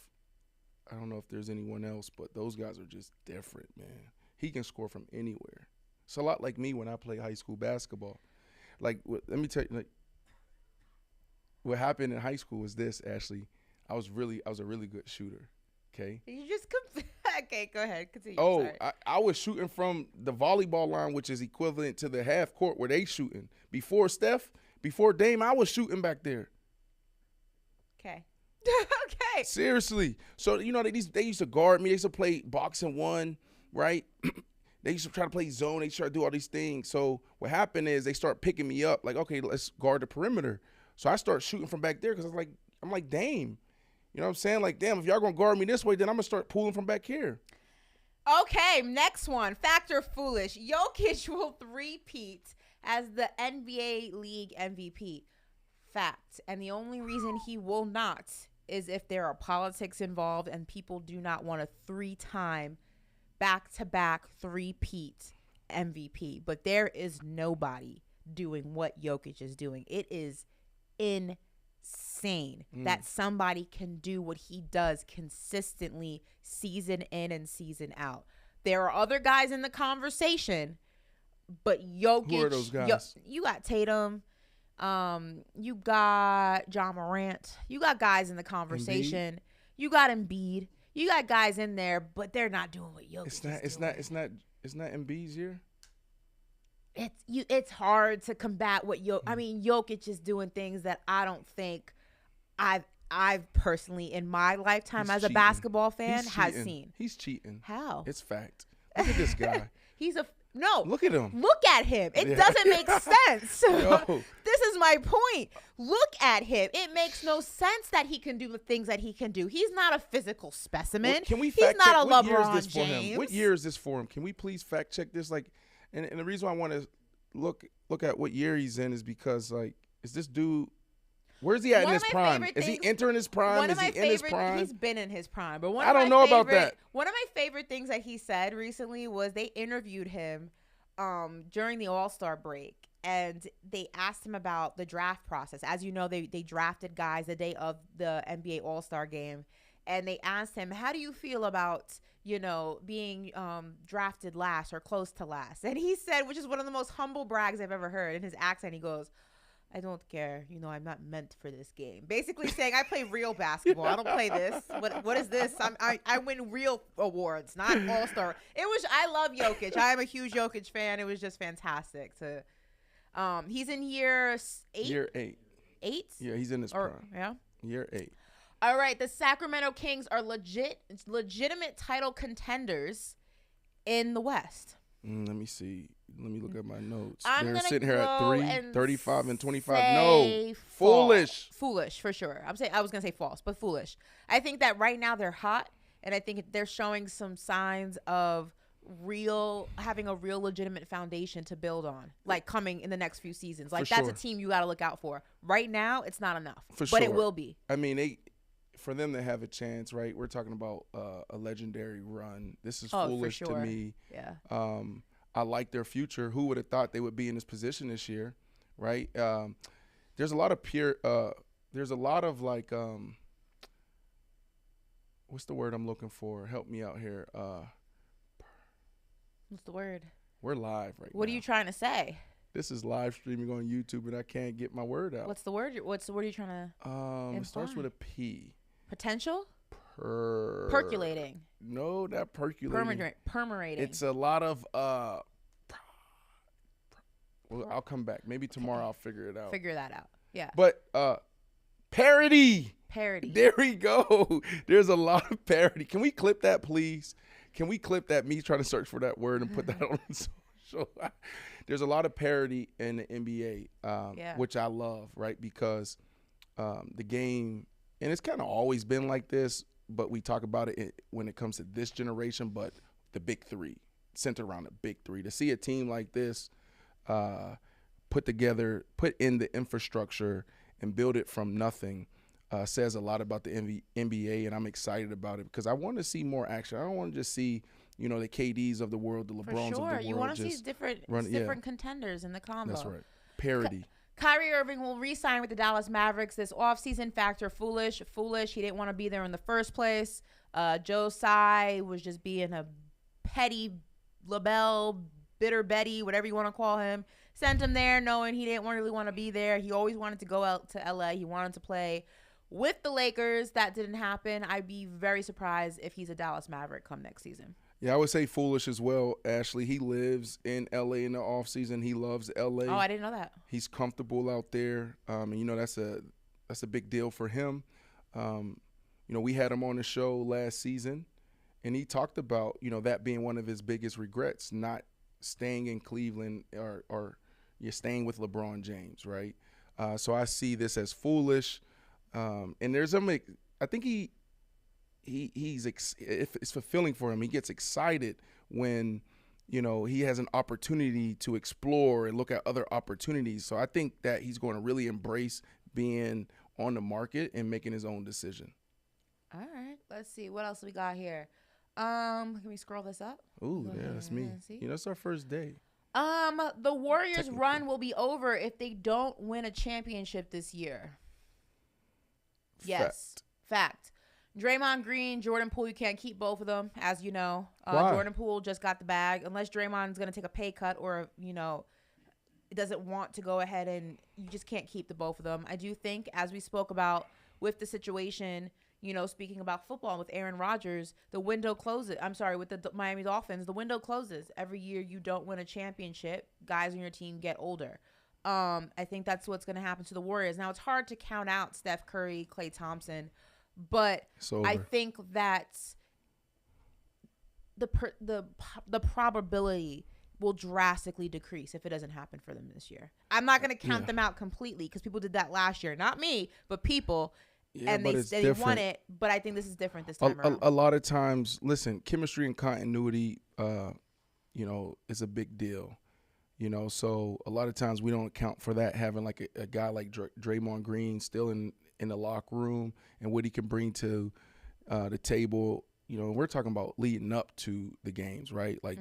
I don't know if there's anyone else, but those guys are just different, man. He can score from anywhere. It's a lot like me when I play high school basketball. Like, let me tell you, like, what happened in high school was this, Ashley. I was a really good shooter, okay? You just okay, go ahead. Continue. Oh, I was shooting from the volleyball line, which is equivalent to the half court where they shooting. Before Steph, before Dame, I was shooting back there. Okay. Okay. Seriously. So, you know, they used to guard me. They used to play boxing one, right? They used to try to play zone. They try to do all these things. So what happened is they start picking me up. Like, okay, let's guard the perimeter. So I start shooting from back there because I'm like, Dame. You know what I'm saying? Like, damn, if y'all going to guard me this way, then I'm going to start pulling from back here. Okay, next one. Fact or foolish? Jokic will three-peat as the NBA League MVP. Fact. And the only reason he will not is if there are politics involved and people do not want a 3-time back-to-back three-peat MVP. But there is nobody doing what Jokic is doing. It is insane that somebody can do what he does consistently season in and season out. There are other guys in the conversation, but Jokic. Who are those guys? You got Tatum. You got John Morant. You got guys in the conversation. Embiid. You got Embiid. You got guys in there, but they're not doing what Jokic is doing. It's not Embiid's year. It's hard to combat what Jokic is doing things that I don't think I've personally in my lifetime as a basketball fan has seen. He's cheating. How? It's fact. Look at this guy. Look at him. Look at him. It Yeah. doesn't make sense. Yo. This is my point. Look at him. It makes no sense that he can do the things that he can do. He's not a physical specimen. Can we He's fact not check a what year is LeBron this for him? James. What year is this for him? Can we please fact check this? Like, and the reason why I want to look at what year he's in is because, like, is this dude? Where's he at in his prime? Is he entering his prime? Is he in his prime? He's been in his prime. But I don't know about that. One of my favorite things that he said recently was they interviewed him during the All-Star break, and they asked him about the draft process. As you know, they drafted guys the day of the NBA All-Star game, and they asked him, how do you feel about, being drafted last or close to last? And he said, which is one of the most humble brags I've ever heard, in his accent, he goes, I don't care. I'm not meant for this game. Basically saying, I play real basketball. I don't play this. What is this? I win real awards, not All-Star. I love Jokic. I am a huge Jokic fan. It was just fantastic to. He's in year 8. Year 8. 8? Yeah, he's in his prime. Yeah. Year 8. All right, the Sacramento Kings are legitimate title contenders in the West. Let me see. Let me look at my notes. They're sitting here at 3, 35, and 25. No, foolish. Foolish for sure. I was gonna say false, but foolish. I think that right now they're hot, and I think they're showing some signs of having a real legitimate foundation to build on, like coming in the next few seasons. Like that's a team you got to look out for. Right now, it's not enough, but it will be. I mean, for them to have a chance, right? We're talking about a legendary run. This is foolish to me. Yeah. I like their future. Who would have thought they would be in this position this year, right? There's a lot of like, what's the word I'm looking for? Help me out here. What's the word? We're live right now. What are you trying to say? This is live streaming on YouTube, and I can't get my word out. What's the word? What are you trying to? It starts with a P. Potential. Percolating. No, not percolating. Permerating. It's a lot of well, I'll come back. Maybe tomorrow I'll figure it out. Figure that out. Yeah. But parody. Parody. There we go. There's a lot of parody. Can we clip that, please? Can we clip that, me trying to search for that word and put that on social? There's a lot of parody in the NBA, which I love, right? Because the game, and it's kind of always been like this, but we talk about it when it comes to this generation, but the big three, centered around the big three. To see a team like this put in the infrastructure and build it from nothing says a lot about the NBA, and I'm excited about it because I want to see more action. I don't want to just see, the KDs of the world, the LeBrons of the world. You want to see different contenders in the combo. That's right. Parody. Kyrie Irving will re-sign with the Dallas Mavericks. This offseason factor, foolish. He didn't want to be there in the first place. Joe Tsai was just being a petty LaBelle, bitter Betty, whatever you want to call him. Sent him there knowing he didn't really want to be there. He always wanted to go out to LA. He wanted to play with the Lakers. That didn't happen. I'd be very surprised if he's a Dallas Maverick come next season. Yeah, I would say foolish as well, Ashley. He lives in LA in the offseason. He loves LA. Oh, I didn't know that. He's comfortable out there. And that's a big deal for him. We had him on the show last season, and he talked about, that being one of his biggest regrets, not staying in Cleveland or you're staying with LeBron James, right? So I see this as foolish. And there's I think it's fulfilling for him. He gets excited when, he has an opportunity to explore and look at other opportunities. So I think that he's going to really embrace being on the market and making his own decision. All right. Let's see. What else we got here? Can we scroll this up? Ooh, yeah, that's me. It's our first day. The Warriors' run will be over if they don't win a championship this year. Yes. Fact. Draymond Green, Jordan Poole, you can't keep both of them, as you know. Jordan Poole just got the bag. Unless Draymond's going to take a pay cut or, doesn't want to go ahead, and you just can't keep the both of them. I do think, as we spoke about with the situation, speaking about football with Aaron Rodgers, the window closes. I'm sorry, with the Miami Dolphins, the window closes. Every year you don't win a championship, guys on your team get older. I think that's what's going to happen to the Warriors. Now, it's hard to count out Steph Curry, Klay Thompson, but I think that the probability will drastically decrease if it doesn't happen for them this year. I'm not going to count them out completely because people did that last year. Not me, but people. Yeah, and they won it, but I think this is different this time around. A lot of times, listen, chemistry and continuity, is a big deal. So a lot of times we don't account for that, having like a guy like Draymond Green still in the locker room and what he can bring to the table. We're talking about leading up to the games, right? Like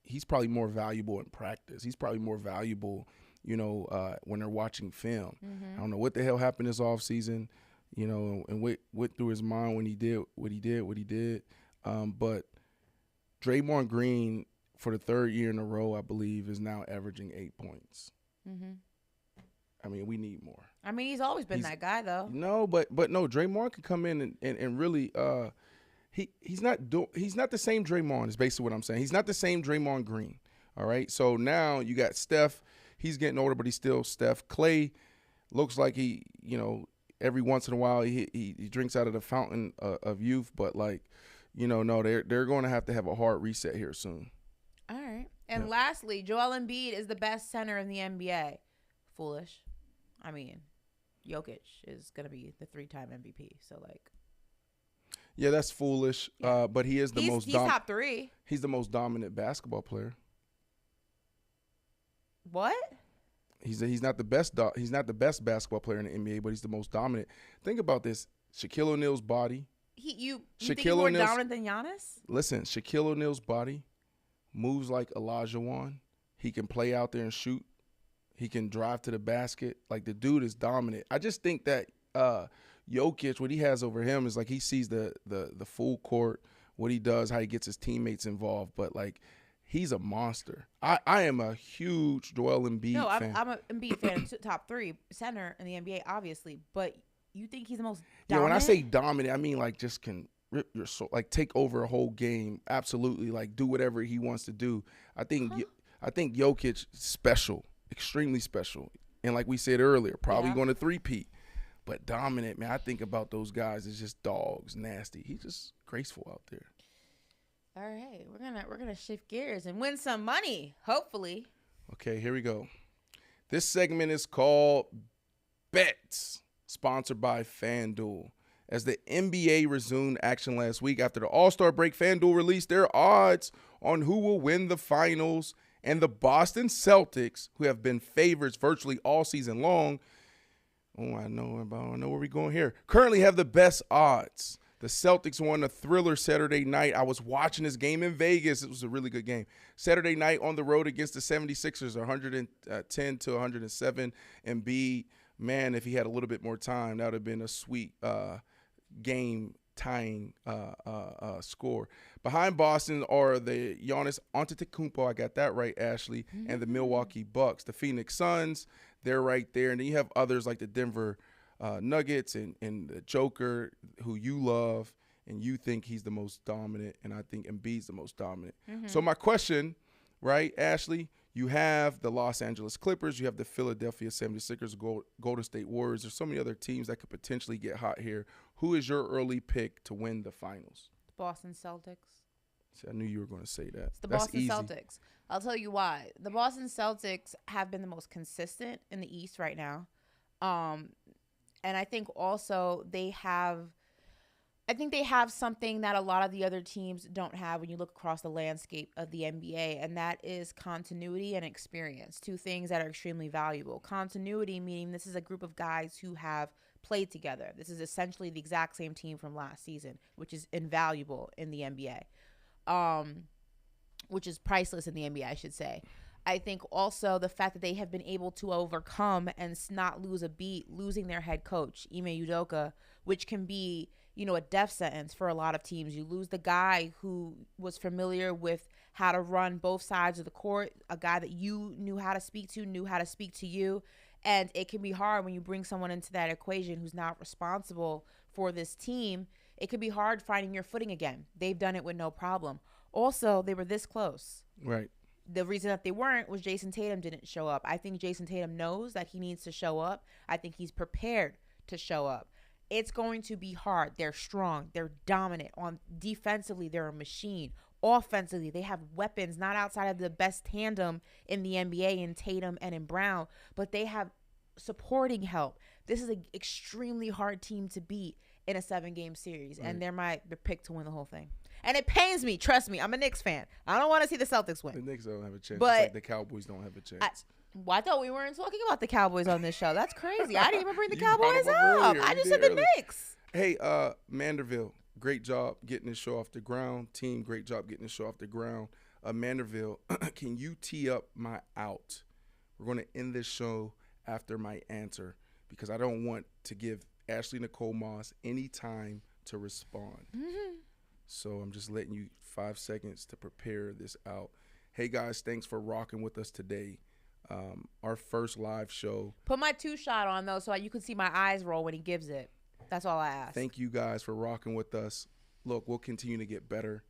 he's probably more valuable in practice. He's probably more valuable, when they're watching film. I don't know what the hell happened this offseason, and what through his mind when he did what he did. But Draymond Green, for the third year in a row, I believe, is now averaging 8 points. I mean, we need more. I mean, he's always been that guy, though. No, but no, Draymond can come in and really he's not the same Draymond is basically what I'm saying. He's not the same Draymond Green. All right. So now you got Steph. He's getting older, but he's still Steph. Klay looks like he, every once in a while he drinks out of the fountain of youth, but no, they're going to have a hard reset here soon. All right. And lastly, Joel Embiid is the best center in the NBA. Foolish. I mean, Jokic is going to be the 3-time MVP. So, yeah, that's foolish. Yeah. But he's top 3. He's the most dominant basketball player. What? He's not the best. He's not the best basketball player in the NBA, but he's the most dominant. Think about this: Shaquille O'Neal's body. You think he's more dominant than Giannis? Listen, Shaquille O'Neal's body moves like Olajuwon. He can play out there and shoot. He can drive to the basket. Like, the dude is dominant. I just think that Jokic, what he has over him is like he sees the full court, what he does, how he gets his teammates involved. But he's a monster. I am a huge Joel Embiid fan. I'm an Embiid fan, top 3 center in the NBA, obviously. But you think he's the most dominant? Yeah, when I say dominant, I mean just can rip your soul, take over a whole game. Absolutely, do whatever he wants to do. I think Jokic special, extremely special, and like we said earlier, probably going to 3-peat. But dominant, man, I think about those guys as just dogs, nasty. He's just graceful out there. All right, we're gonna shift gears and win some money, hopefully. Okay, here we go. This segment is called Bets, sponsored by FanDuel. As the NBA resumed action last week after the All-Star break, FanDuel released their odds on who will win the finals, and the Boston Celtics, who have been favorites virtually all season long, I know where we're going here, currently have the best odds. The Celtics won a thriller Saturday night. I was watching this game in Vegas. It was a really good game. Saturday night on the road against the 76ers, 110 to 107. Embiid, man, if he had a little bit more time, that would have been a sweet game-tying score. Behind Boston are the Giannis Antetokounmpo, I got that right, Ashley, and the Milwaukee Bucks. The Phoenix Suns, they're right there. And then you have others like the Denver Nuggets and the Joker, who you love and you think he's the most dominant, and I think Embiid's the most dominant. So my question, right, Ashley, you have the Los Angeles Clippers, you have the Philadelphia 76ers, Golden State Warriors. There's so many other teams that could potentially get hot here. Who is your early pick to win the finals? The Boston Celtics. See, I knew you were going to say that. It's the Boston Celtics. I'll tell you why. The Boston Celtics have been the most consistent in the East right now. And I think also they have something that a lot of the other teams don't have when you look across the landscape of the NBA, and that is continuity and experience, two things that are extremely valuable. Continuity meaning this is a group of guys who have played together. This is essentially the exact same team from last season, which is invaluable in the NBA, which is priceless in the NBA, I should say. I think also the fact that they have been able to overcome and not lose a beat, losing their head coach, Ime Udoka, which can be, a death sentence for a lot of teams. You lose the guy who was familiar with how to run both sides of the court, a guy that you knew how to speak to you. And it can be hard when you bring someone into that equation who's not responsible for this team. It could be hard finding your footing again. They've done it with no problem. Also, they were this close. Right. The reason that they weren't was Jason Tatum didn't show up. I think Jason Tatum knows that he needs to show up. I think he's prepared to show up. It's going to be hard. They're strong. They're dominant. On defensively, they're a machine. Offensively, they have weapons not outside of the best tandem in the NBA in Tatum and in Brown, but they have supporting help. This is an extremely hard team to beat in a 7-game series, and they're my pick to win the whole thing. And it pains me. Trust me, I'm a Knicks fan. I don't want to see the Celtics win. The Knicks don't have a chance. But it's like the Cowboys don't have a chance. I thought we weren't talking about the Cowboys on this show. That's crazy. I didn't even bring the Cowboys up. I just said the Knicks. Hey, Manderville, great job getting this show off the ground. Team, great job getting this show off the ground. Manderville, can you tee up my out? We're going to end this show after my answer because I don't want to give Ashley Nicole Moss any time to respond. So I'm just letting you 5 seconds to prepare this out. Hey, guys, thanks for rocking with us today. Our first live show. Put my 2-shot on, though, so you can see my eyes roll when he gives it. That's all I ask. Thank you guys for rocking with us. Look, we'll continue to get better.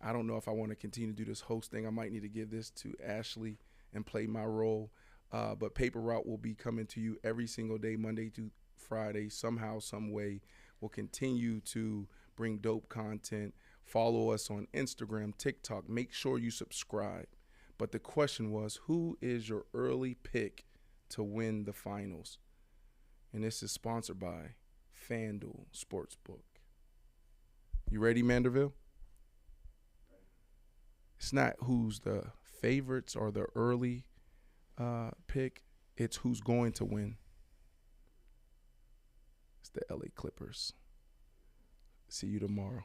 I don't know if I want to continue to do this host thing. I might need to give this to Ashley and play my role. But PaperRoute will be coming to you every single day, Monday to Friday, somehow, some way. We'll continue to bring dope content. Follow us on Instagram, TikTok. Make sure you subscribe. But the question was, who is your early pick to win the finals? And this is sponsored by FanDuel Sportsbook. You ready, Manderville? It's not who's the favorites or the early pick. It's who's going to win. It's the LA Clippers. See you tomorrow.